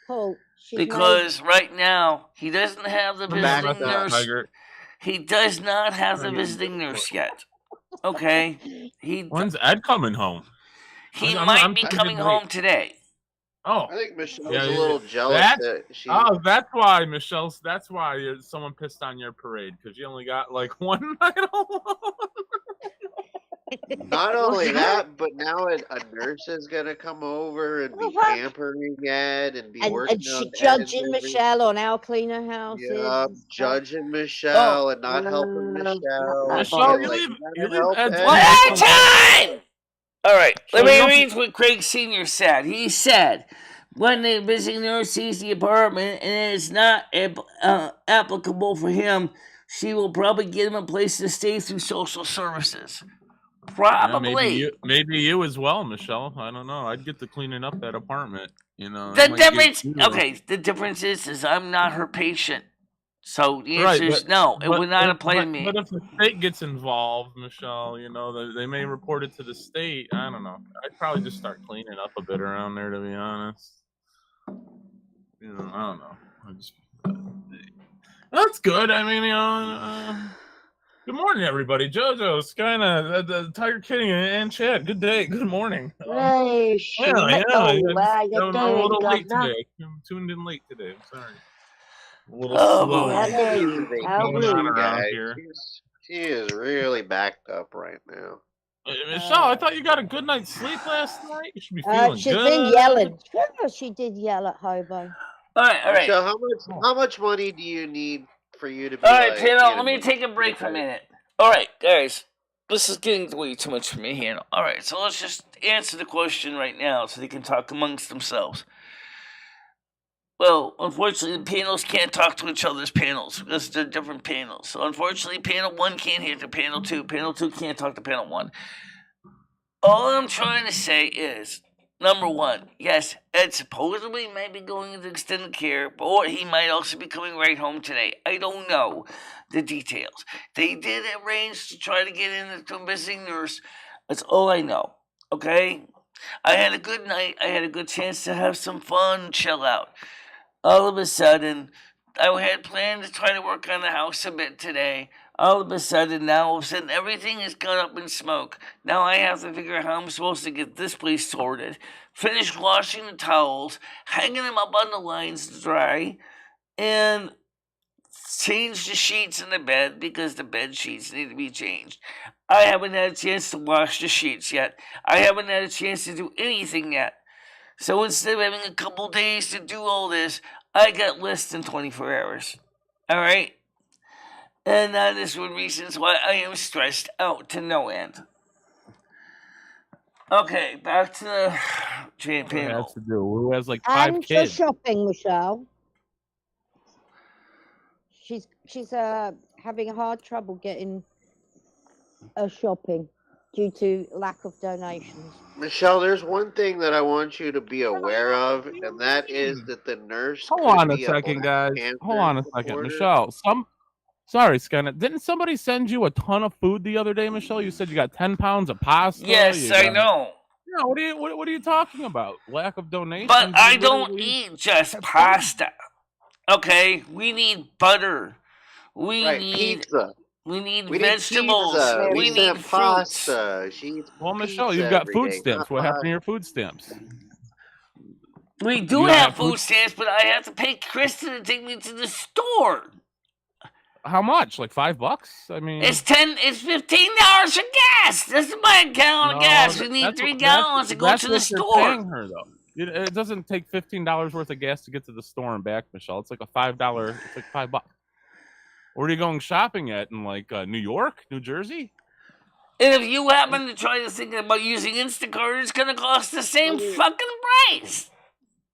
Paul, Because right now he doesn't have the visiting nurse. He does not have the visiting nurse yet. Okay? When's Ed coming home? He I'm might be trying to coming get home today. Oh, I think Michelle's yeah, a little jealous that's, that she. that's why, Michelle. That's why someone pissed on your parade, because you only got like one night alone. Not only that, but now a nurse is gonna come over and be pampering Ed and be working And on judging Ed's Michelle on how clean her house is. Yeah, and stuff. judging Michelle and not helping Michelle. Michelle, being you like, leave, "You you gotta leave help Ed's Ed." One time! All right, let So you me don't- read what Craig Sr. said. He said, when the visiting nurse sees the apartment and it is not applicable for him, she will probably get him a place to stay through social services. Probably. Yeah, maybe you as well, Michelle. I don't know. I'd get to cleaning up that apartment. You know, The it might get difference, you- okay, the difference is I'm not her patient. So the Right, answer is no. It would not apply to me. But if the state gets involved, Michelle, you know, they may report it to the state. I don't know. I'd probably just start cleaning up a bit around there, to be honest. You know, I don't know. That's good. I mean, you know. Good morning, everybody. JoJo, Skyna, the Tiger Kitty, and Chad. Good day. Good morning. Hey, Yeah, Schmetto, how you I'm a doing, little late Governor? today. I'm tuned in late today. I'm sorry. A little Oh, slow. boy. How She's dare a you? How vacation, Going on rude. around guys. here. She is really backed up right now. Michelle, I thought you got a good night's sleep last night. You should be feeling She's good. been yelling. Sure, she did yell at Hobo. All right. Michelle, how much money do you need for you to be All right, like, Pano, let me take a break for a minute. All right, guys, this is getting way too much for me here. All right, so let's just answer the question right now so they can talk amongst themselves. Well, unfortunately, the panels can't talk to each other's panels because they're different panels. So, unfortunately, panel 1 can't hear to panel 2. Panel 2 can't talk to panel 1. All I'm trying to say is, number 1, yes, Ed supposedly might be going into extended care, or he might also be coming right home today. I don't know the details. They did arrange to try to get in to a visiting nurse. That's all I know. Okay? I had a good night. I had a good chance to have some fun, chill out. All of a sudden, I had planned to try to work on the house a bit today. All of a sudden, everything has gone up in smoke. Now I have to figure out how I'm supposed to get this place sorted, finish washing the towels, hanging them up on the lines to dry, and change the sheets in the bed because the bed sheets need to be changed. I haven't had a chance to wash the sheets yet. I haven't had a chance to do anything yet. So instead of having a couple days to do all this, I got less than 24 hours. Alright? And that is one reason why I am stressed out to no end. Okay, back to the panel. Has to do. Who has like 5 And kids? for shopping, Michelle. She's having a hard trouble getting shopping due to lack of donations. Michelle, there's one thing that I want you to be aware of, and that is that the nurse. Hold on could a be second, Black guys. Panther Hold on a second, supporter. Michelle. Sorry, Skynet. Didn't somebody send you a ton of food the other day, Michelle? You said you got 10 pounds of pasta. Yes, I know. Yeah, what are you talking about? Lack of donations? But I don't eat just pasta. Okay, we need butter. We need pizza. We need We vegetables. Need pizza. We need need pasta. She eats Well, Michelle, pizza you've got every food day, stamps. not What happened pasta. to your food stamps? We do have food stamps, but I have to pay Kristen to take me to the store. How much? Like $5? I mean, it's $15 for gas. That's my gallon of gas. We need 3 gallons to go to the store. Paying her though. It doesn't take $15 worth of gas to get to the store and back, Michelle. It's like a $5. It's like $5. Where are you going shopping at? In like New York, New Jersey? And if you happen to try to think about using Instacart, it's going to cost the same fucking price.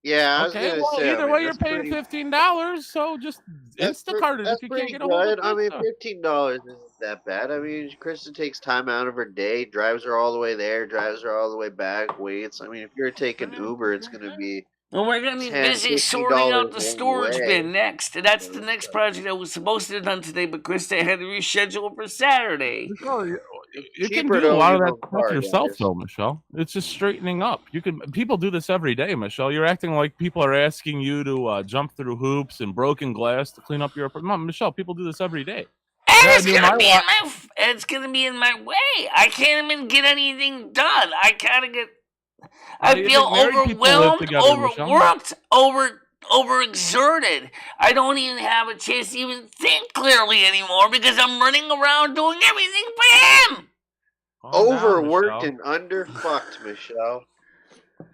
Yeah, I was okay, gonna well, say, either way, you're paying $15, so just Instacart it if you can't get a hold of I mean, pizza. $15 isn't that bad. I mean, Kristen takes time out of her day, drives her all the way there, drives her all the way back, waits. I mean, if you're taking Uber, it's gonna be. Well, we're going to be busy sorting out the storage bin next. And that's the next project that was supposed to be done today, but Krista had to reschedule for Saturday. You can do a lot of that stuff yourself, though, Michelle. It's just straightening up. People do this every day, Michelle. You're acting like people are asking you to jump through hoops and broken glass to clean up your apartment. Michelle, people do this every day. Gotta do my wa- Ed's gonna be in my way. I can't even get anything done. I gotta get. How I do you feel think married people live overwhelmed, together, Michelle? overworked, overexerted. I don't even have a chance to even think clearly anymore because I'm running around doing everything for him. Calm down, Overworked Michelle. and underfucked, Michelle.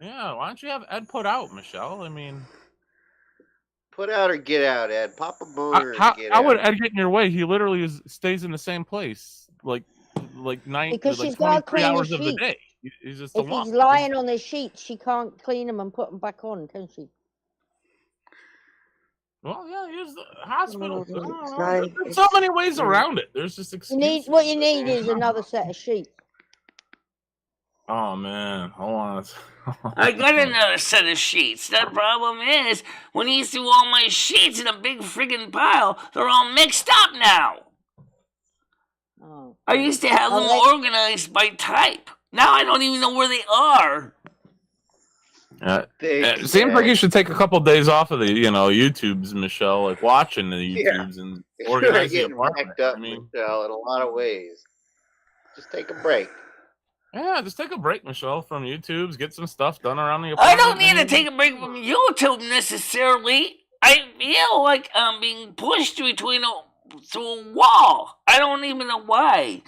Yeah, why don't you have Ed put out, Michelle? I mean, Put out or get out, Ed. Pop a boner and get how would out. Ed get in your way? He literally stays in the same place, like Because she's 23 got to clean the hours of the sheets. day. He's just a If lump. he's lying on the sheets, she can't clean them and put them back on, can she? Well, yeah, here's the hospital. Oh, I don't so know. There's so many ways around it. There's just excuses. What you need is another set of sheets. Oh man, hold on. I got another set of sheets. The problem is, when he threw all my sheets in a big friggin' pile, they're all mixed up now. Oh. I used to have them organized by type. Now I don't even know where they are. It seems like you should take a couple days off of the, YouTubes, Michelle, like watching the YouTubes and organize the getting apartment. backed up, Michelle, in a lot of ways. Just take a break. Yeah, just take a break, Michelle, from YouTubes. Get some stuff done around the I apartment. don't need to take a break from YouTube necessarily. I feel like I'm being pushed through a wall. I don't even know why.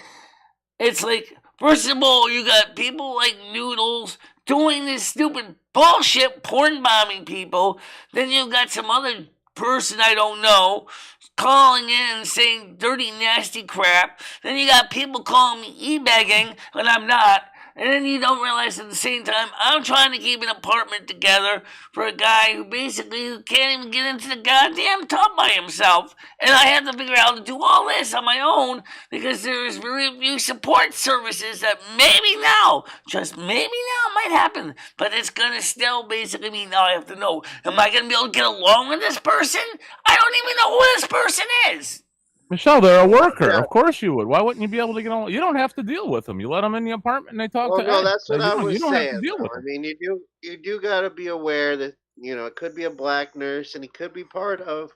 It's like, first of all, you got people like Noodles doing this stupid bullshit, porn bombing people. Then you got some other person I don't know calling in and saying dirty, nasty crap. Then you got people calling me e-begging when I'm not. And then you don't realize at the same time, I'm trying to keep an apartment together for a guy who basically can't even get into the goddamn tub by himself. And I have to figure out how to do all this on my own because there's very few support services that maybe now, just maybe now, might happen. But it's going to still basically mean now I have to know, am I going to be able to get along with this person? I don't even know who this person is. Michelle, they're a worker. Yeah. Of course you would. Why wouldn't you be able to get on? You don't have to deal with them. You let them in the apartment and they talk to Ed. No, that's what I was saying. You don't have to deal with them. them. I mean, you do got to be aware that, it could be a black nurse and he could be part of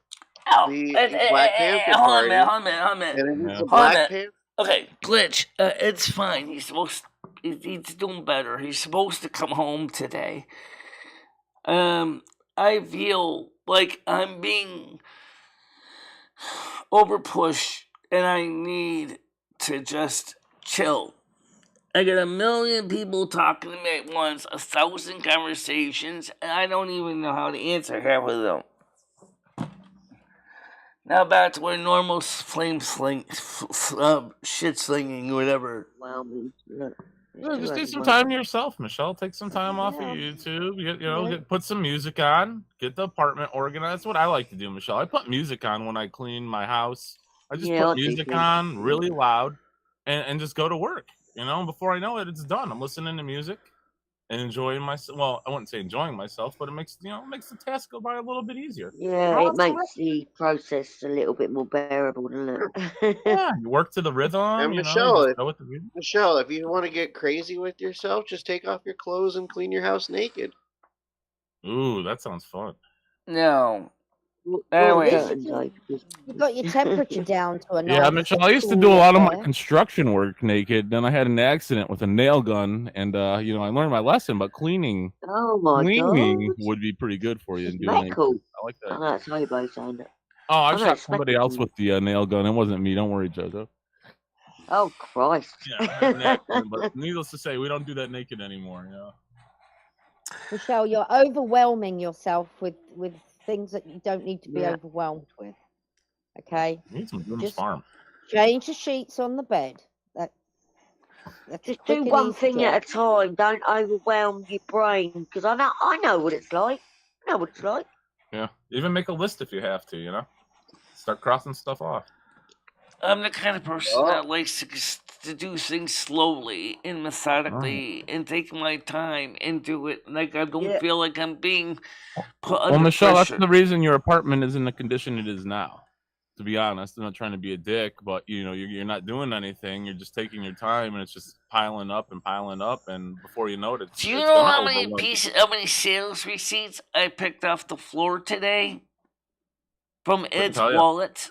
the Black Panther Party. Hold a minute. And it's a Black Panther. Okay, Glitch, it's fine. He's doing better. He's supposed to come home today. I feel like I'm being overpushed and I need to just chill. I got 1 million people talking to me at once, 1,000 conversations, and I don't even know how to answer half of them. Now back to our normal shit slinging, whatever. Well, Just do some time to yourself, Michelle. Take some time off of YouTube. Put some music on. Get the apartment organized. That's what I like to do, Michelle. I put music on when I clean my house. I just put music on really loud and just go to work. Before I know it, it's done. I'm listening to music and enjoying myself. Well, I wouldn't say enjoying myself, but it makes the task go by a little bit easier. Yeah, it makes the process a little bit more bearable, doesn't it? Yeah, you work to the rhythm. And Michelle, if you want to get crazy with yourself, just take off your clothes and clean your house naked. Ooh, that sounds fun. No. Anyway, you got your temperature down to a nice. Yeah, Michelle, I used to do a lot of my construction work naked. Then I had an accident with a nail gun, and I learned my lesson. But cleaning would be pretty good for you. Cool. I like that. That's how you saying it. Oh, I shot somebody else with the nail gun. It wasn't me. Don't worry, Jojo. Oh Christ! Yeah, but needless to say, we don't do that naked anymore. Michelle, you're overwhelming yourself with things that you don't need to be overwhelmed with. Okay. You need some Boone's Farm. Change the sheets on the bed. Just do one thing at a time. Don't overwhelm your brain because I know what it's like. I know what it's like. Yeah. Even make a list if you have to. Start crossing stuff off. I'm the kind of person that likes to do things slowly and methodically and take my time and do it. Like I don't feel like I'm being put under Michelle, pressure. That's the reason your apartment is in the condition it is now. To be honest, I'm not trying to be a dick, but you're not doing anything. You're just taking your time, and it's just piling up, and before you know it, do you know how many sales receipts I picked off the floor today from Ed's wallet?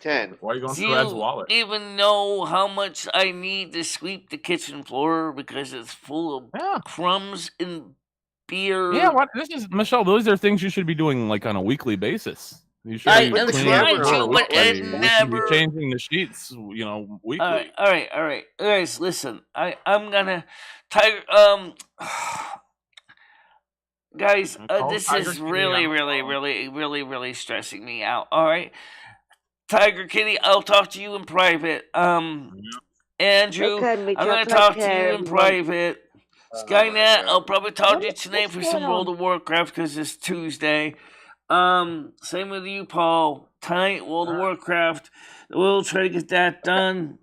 10. Why are you going Do through Ed's you wallet? even know how much I need to sweep the kitchen floor because it's full of Yeah. crumbs and beer? Yeah, what this is, Michelle, those are things you should be doing like on a weekly basis. You should I be Put the am cleaning your trying camera floor to, on. but Ed weekly. You should be never. changing the sheets, weekly. All right. Guys, listen. I'm gonna Tiger. Guys, Call this Tiger is Kitty really, on the really, phone. really, really, really stressing me out. All right, Tiger Kitty, I'll talk to you in private. Andrew, Okay, I'm Mitchell, gonna take talk to care, you in everyone. private. Oh my Skynet, God. I'll probably talk to you What's tonight for going some World on? of Warcraft because it's Tuesday. Same with you, Paul. Tonight, World of Warcraft. We'll try to get that done.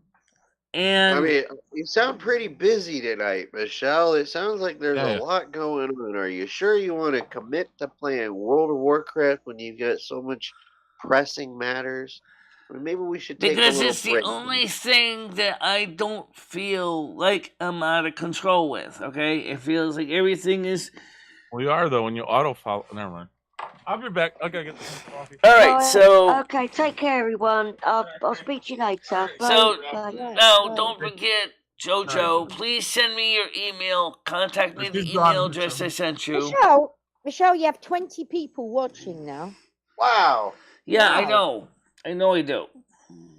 And I mean, you sound pretty busy tonight, Michelle. It sounds like there's a Yeah. lot going on. Are you sure you want to commit to playing World of Warcraft when you've got so much pressing matters? I mean, maybe we should take a because little it's the break. only thing that I don't feel like I'm out of control with, okay? It feels like everything is. We are though when you auto follow. Never mind. I'll be back. I gotta get this coffee. Alright, Bye. so. Okay, take care, everyone. I'll speak to you later. Bye. So, Bye. now, Right. don't forget, JoJo, please send me your email. Contact me at the She's email gone, address I sent you. Michelle, you have 20 people watching now. Wow. Yeah, I Wow. know I do.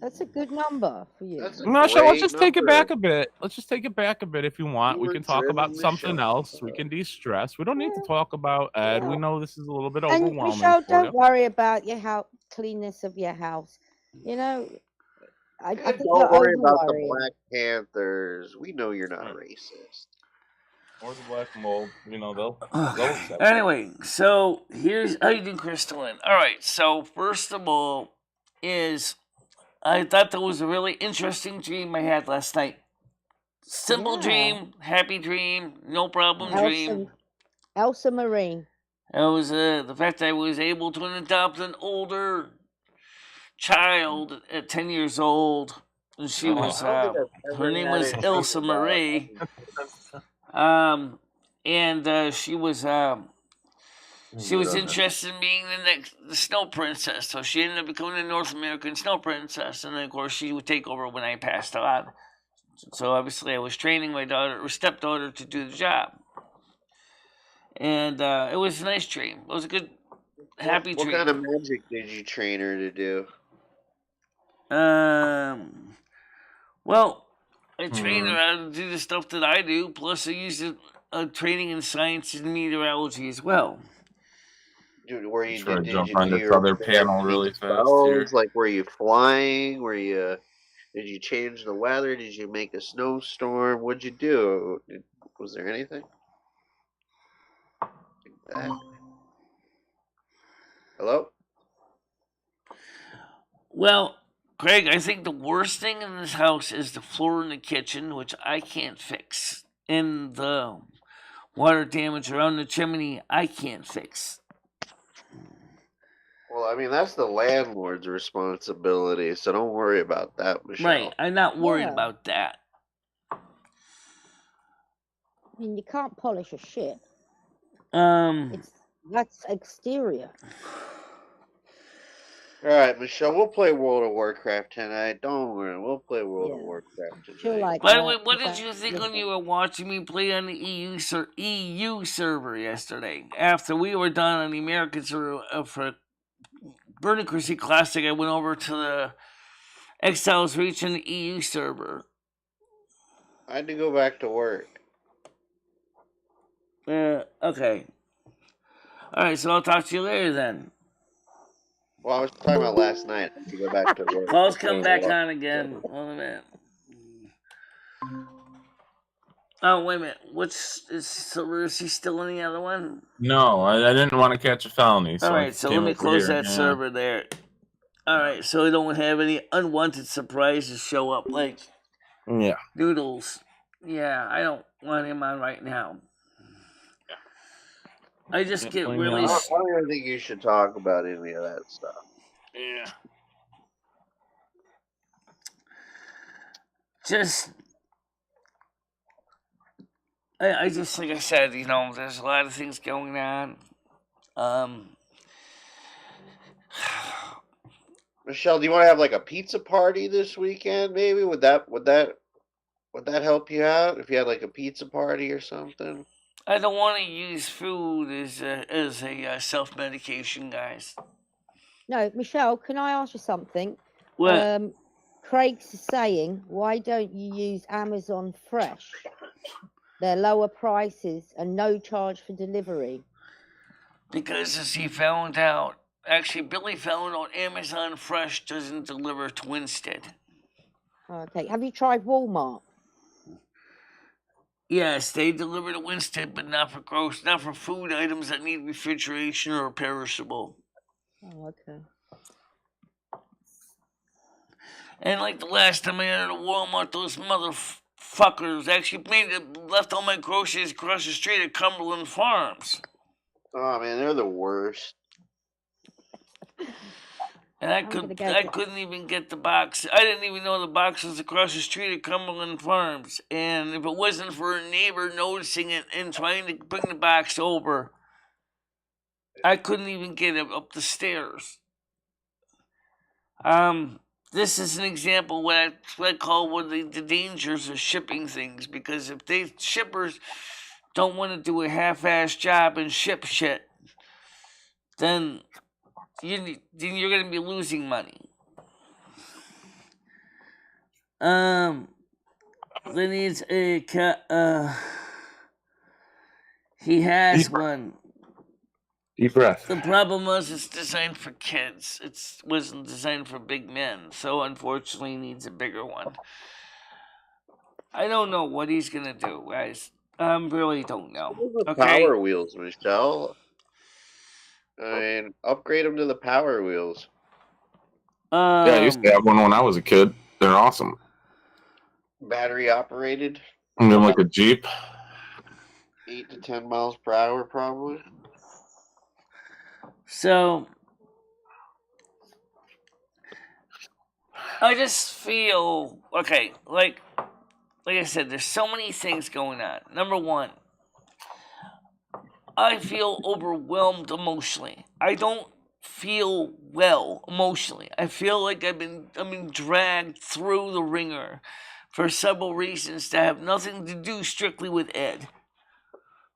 That's a good number for you. That's a Michelle, let's great just take it number. back a bit. Let's just take it back a bit if you want. We can talk Viewer-driven about something Michelle. else. We can de-stress. We don't need to talk about Ed. We know this is a little bit And overwhelming Michelle, for don't you. worry about your house, cleanness of your house. You know, I And think don't you're worry over about the worrying. Black Panthers. We know you're not Right. racist. Or the black mold. They'll accept it. Anyway, so here's how you do crystalline. Alright, so first of all, I thought that was a really interesting dream I had last night. Simple Yeah. dream, happy dream, no problem dream. Elsa Marie. It was the fact that I was able to adopt an older child at 10 years old. And she was, I don't think I've her ever name had was it Elsa dream about Marie. And she was interested in being the snow princess. So she ended up becoming a North American snow princess. And then, of course, she would take over when I passed on. So obviously I was training my stepdaughter to do the job. And it was a nice dream. It was a good, happy What dream. kind of magic did you train her to do? Well, I trained her how to do the stuff that I do, plus I used training in science and meteorology as well. Did Try you to do jump on this your other panel really fast here. spells? Like, were you flying? Did you change the weather? Did you make a snowstorm? What'd you do? Was there anything? Like that? Hello? Well, Craig, I think the worst thing in this house is the floor in the kitchen, which I can't fix. And the water damage around the chimney, I can't fix. Well, I mean, that's the landlord's responsibility, so don't worry about that, Michelle. Right, I'm not worried Yeah. about that. I mean, you can't polish a shit. That's exterior. All right, Michelle, we'll play World of Warcraft tonight. Don't worry, we'll play World of Yeah. Warcraft tonight. She'll like By the that, way, what because did you think that's when you were watching me play on the EU server yesterday? After we were done on the American server for Burning Crusade Classic, I went over to the Exiles Reach on the EU server. I had to go back to work. Okay. Alright, so I'll talk to you later then. Well, I was talking about last night. I had to go back to work. Paul's come back on again. Hold on a minute. Oh, wait a minute. Is he still in the other one? No, I didn't want to catch a felony. So Alright, so let me close that server there. Alright, so we don't have any unwanted surprises show up like Noodles. Yeah, I don't want him on right now. I just get really... I don't even think you should talk about any of that stuff. Yeah. Just... I just, like I said, there's a lot of things going on. Michelle, do you want to have like a pizza party this weekend? Maybe would that help you out if you had like a pizza party or something? I don't want to use food as a self medication, guys. No, Michelle, can I ask you something? What? Craig's saying, why don't you use Amazon Fresh? They're lower prices and no charge for delivery. Because as he found out, actually, Billy found out Amazon Fresh doesn't deliver to Winstead. Okay. Have you tried Walmart? Yes, they deliver to Winstead, but not for food items that need refrigeration or perishable. Oh, okay. And like the last time I entered a Walmart, those motherfuckers actually left all my groceries across the street at Cumberland Farms. Oh man, they're the worst. And I couldn't even get the box. I didn't even know the box was across the street at Cumberland Farms. And if it wasn't for a neighbor noticing it and trying to bring the box over, I couldn't even get it up the stairs. This is an example of what I call one of the dangers of shipping things, because if shippers don't want to do a half-assed job and ship shit, then you're going to be losing money. Then it's he has one. Deep breath. The problem was it's designed for kids. It wasn't designed for big men, so unfortunately needs a bigger one. I don't know what he's gonna do, guys. Really don't know. Okay. Power wheels, Michelle. I mean, upgrade them to the power wheels. Yeah, I used to have one when I was a kid. They're awesome. Battery operated. And then like a Jeep. 8 to 10 miles per hour, probably. So I just feel okay. Like I said, there's so many things going on. Number one, I feel overwhelmed emotionally. I don't feel well emotionally. I feel like I've been dragged through the ringer for several reasons that have nothing to do strictly with Ed.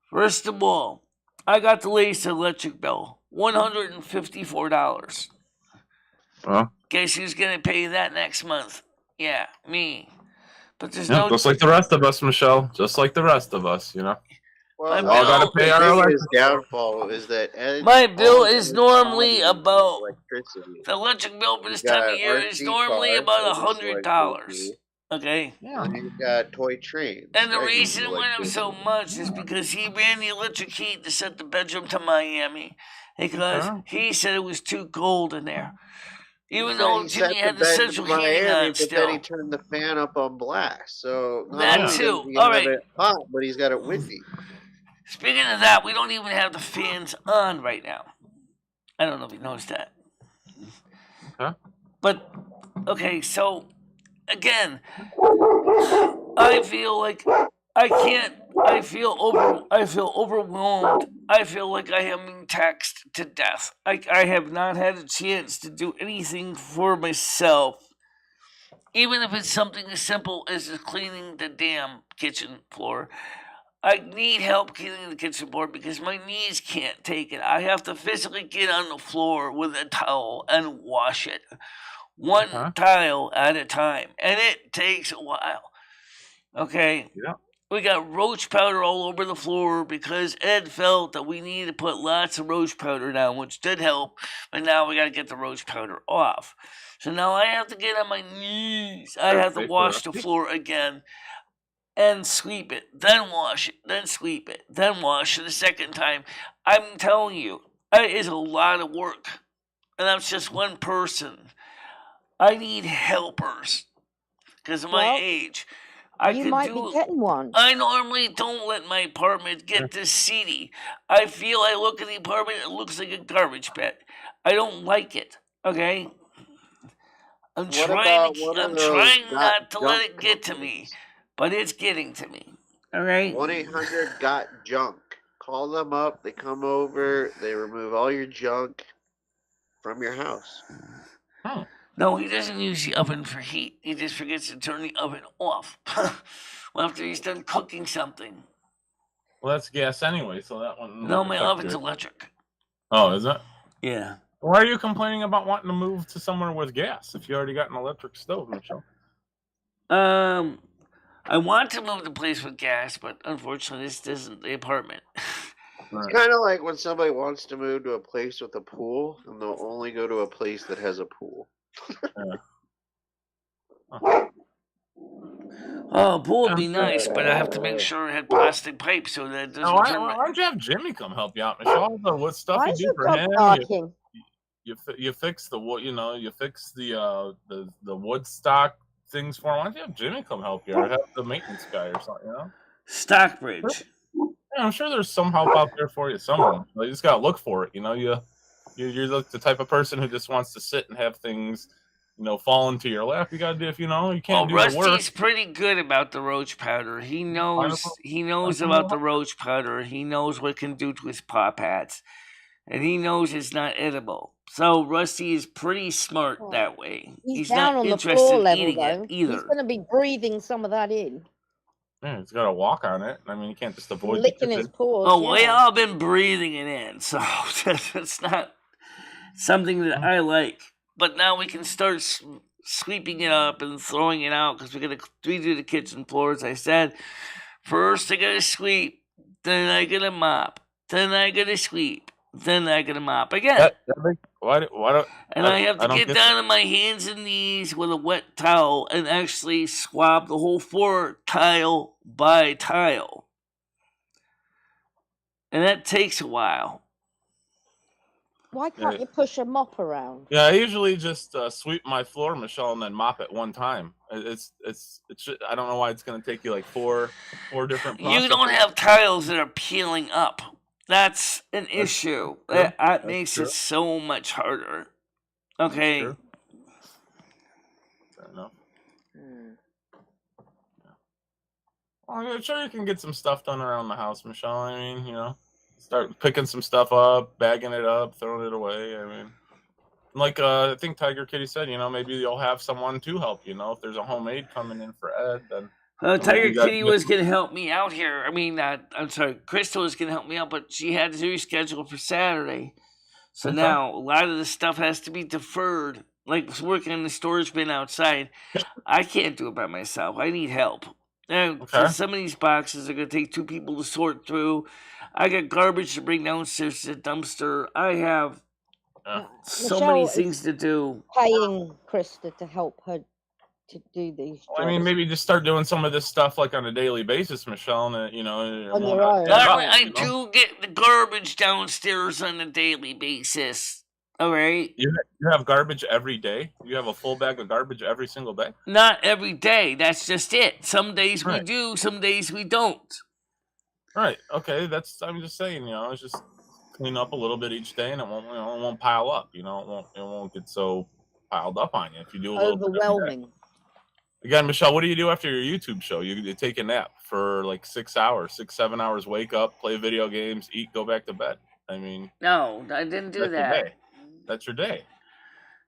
First of all, I got the latest electric bill, $154. Huh? Guess who's gonna pay that next month? Yeah, me. But there's Yeah, just like the rest of us, Michelle. Just like the rest of us, you know. Well, we all gotta pay our electric. His downfall is that my bill is normally about electricity. The electric bill for this time of year is normally about $100. Okay. Yeah. And he's got toy trains. And the reason it went up so much is because he ran the electric heat to set the bedroom to Miami, because he said it was too cold in there. Even though Jimmy had the central heating on still. But then he turned the fan up on blast. So that too. All right. It hot, but he's got it windy. Speaking of that, we don't even have the fans on right now. I don't know if you noticed that. Huh? But okay, so again, I feel like I can't. I feel overwhelmed. I feel like I am being taxed to death. I have not had a chance to do anything for myself, even if it's something as simple as cleaning the damn kitchen floor. I need help cleaning the kitchen floor because my knees can't take it. I have to physically get on the floor with a towel and wash it. One tile at a time. And it takes a while. Okay? Yeah. We got roach powder all over the floor because Ed felt that we needed to put lots of roach powder down, which did help. But now we got to get the roach powder off. So now I have to get on my knees. I have to wash the floor again. And sweep it, then wash it, then sweep it, then wash it a second time. I'm telling you, it is a lot of work. And I'm just one person. I need helpers because of my age. You might be getting one. I normally don't let my apartment get this seedy. I feel I look at the apartment, it looks like a garbage pit. I don't like it, okay? I'm trying not to let it get to me. But it's getting to me. All right. 1-800-GOT-JUNK. Call them up. They come over. They remove all your junk from your house. Hmm. No, he doesn't use the oven for heat. He just forgets to turn the oven off after he's done cooking something. Well, that's gas anyway, so that one. No, my oven's electric. Oh, is it? Yeah. Why are you complaining about wanting to move to somewhere with gas if you already got an electric stove, Michelle? I want to move to a place with gas, but unfortunately, this isn't the apartment. It's kind of like when somebody wants to move to a place with a pool, and they'll only go to a place that has a pool. Oh, pool would be nice, but I have to make sure it had plastic pipes so that it doesn't Now, turn why don't you have Jimmy come help you out, Michelle? What stuff Why you is do your for dog him? barking? You fix the wood, you fix the wood stock things for him. Why don't you have Jimmy come help you, or have the maintenance guy or something? Stockbridge. Yeah, I'm sure there's some help out there for you somewhere. You just gotta look for it. You're the type of person who just wants to sit and have things, fall into your lap. You gotta do if you can't do the work. Rusty's pretty good about the roach powder. He knows about the roach powder. He knows what it can do to his paw pads. And he knows it's not edible. So Rusty is pretty smart that way. He's not down on the interested floor in level, eating though. it either. He's going to be breathing some of that in. Yeah, he's got to walk on it. I mean, you can't just avoid licking his paws. Oh, we all been breathing it in, so it's not something that I like. But now we can start sweeping it up and throwing it out because we're going to redo the kitchen floor, as I said. First, I got to sweep, then I got to mop, then I got to sweep, then I got to mop again. And I have to get down on my hands and knees with a wet towel and actually swab the whole floor tile by tile. And that takes a while. Why can't you push a mop around? Yeah, I usually just sweep my floor, Michelle, and then mop it one time. It's I don't know why it's going to take you like four different processes. You don't have tiles that are peeling up. That's an issue. That makes it so much harder. Okay. Fair enough. Well, I'm sure you can get some stuff done around the house, Michelle. I mean, start picking some stuff up, bagging it up, throwing it away. I mean, like I think Tiger Kitty said, maybe you'll have someone to help. If there's a homemade coming in for Ed, then Tiger Kitty was going to help me out here. I mean, I'm sorry, Crystal was going to help me out, but she had to reschedule for Saturday. So now a lot of the stuff has to be deferred. Like working in the storage bin outside, I can't do it by myself. I need help. So some of these boxes are going to take 2 people to sort through. I got garbage to bring downstairs to the dumpster. I have so many things to do. Paying Krista to help her to do these jobs. I mean, maybe just start doing some of this stuff like on a daily basis, Michelle. And on your own. I do get the garbage downstairs on a daily basis. All right. You have garbage every day? You have a full bag of garbage every single day? Not every day. That's just it. Some days we do, some days we don't. Right. Okay. I'm just saying. It's just clean up a little bit each day, and it won't pile up. It won't get so piled up on you if you do a little overwhelming. Again, Michelle, what do you do after your YouTube show? You take a nap for like 6 hours, 7 hours. Wake up, play video games, eat, go back to bed. I mean, no, I didn't do that. That's your day.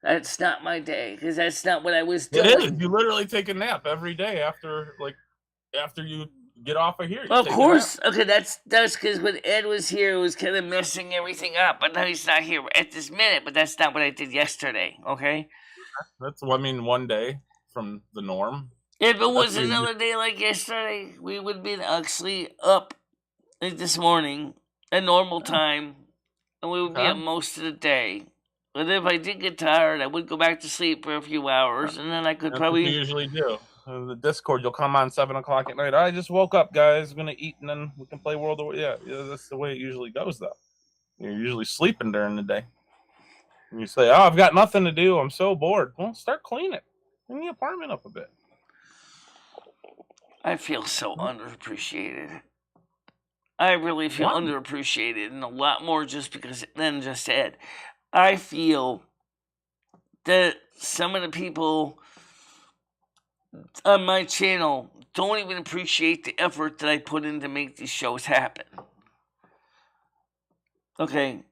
That's not my day because that's not what I was doing. It is. You literally take a nap every day after you get off of here. Well, of course. Okay, that's because when Ed was here, it was kind of messing everything up. But now he's not here at this minute. But that's not what I did yesterday. Okay. That's one day from the norm. If it was another day like yesterday, we would be actually up this morning at normal time, and we would be up most of the day. But if I did get tired, I would go back to sleep for a few hours, and then I could probably. What you usually do. The Discord, you'll come on 7 o'clock at night. I just woke up, guys. I'm gonna eat, and then we can play World of Warcraft. Yeah, that's the way it usually goes, though. You're usually sleeping during the day. And you say, "Oh, I've got nothing to do. I'm so bored." Well, start cleaning. Clean the apartment up a bit. I feel so underappreciated. I really feel underappreciated, and a lot more than just Ed. I feel that some of the people on my channel don't even appreciate the effort that I put in to make these shows happen. Okay.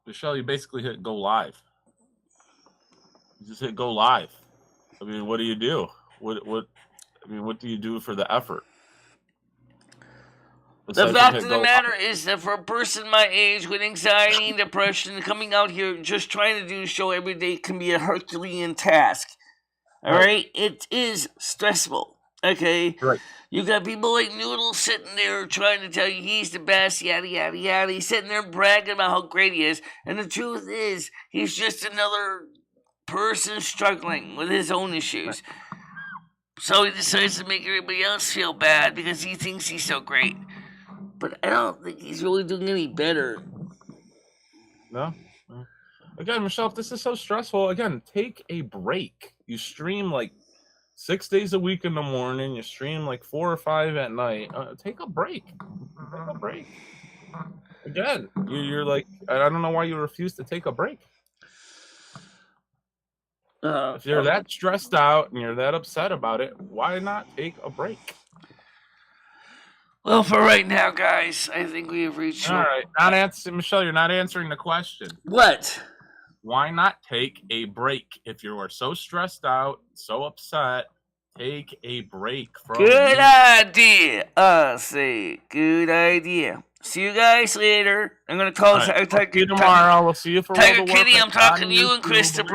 Michelle, you basically hit go live. You just hit go live. I mean, what do you do? What do you do for the effort? The fact of the matter is that for a person my age with anxiety and depression, coming out here just trying to do a show every day can be a Herculean task. All right? It is stressful. Okay? Right. You got people like Noodle sitting there trying to tell you he's the best, yada, yada, yada. He's sitting there bragging about how great he is. And the truth is, he's just another person struggling with his own issues. So he decides to make everybody else feel bad because he thinks he's so great. But I don't think he's really doing any better. No. Again, Michelle, if this is so stressful, again, take a break. You stream like 6 days a week in the morning. You stream like 4 or 5 at night. Take a break. Take a break. Again, you're like, I don't know why you refuse to take a break. If you're that stressed out and you're that upset about it, why not take a break? Well, for right now, guys, I think we have reached... All right. Michelle, you're not answering the question. What? Why not take a break? If you are so stressed out, so upset, take a break. Good idea. I say, good idea. See you guys later. I'm going to call... Right. Talk to you tomorrow. We'll see you for Tiger Kitty, I'm talking to you and Christopher.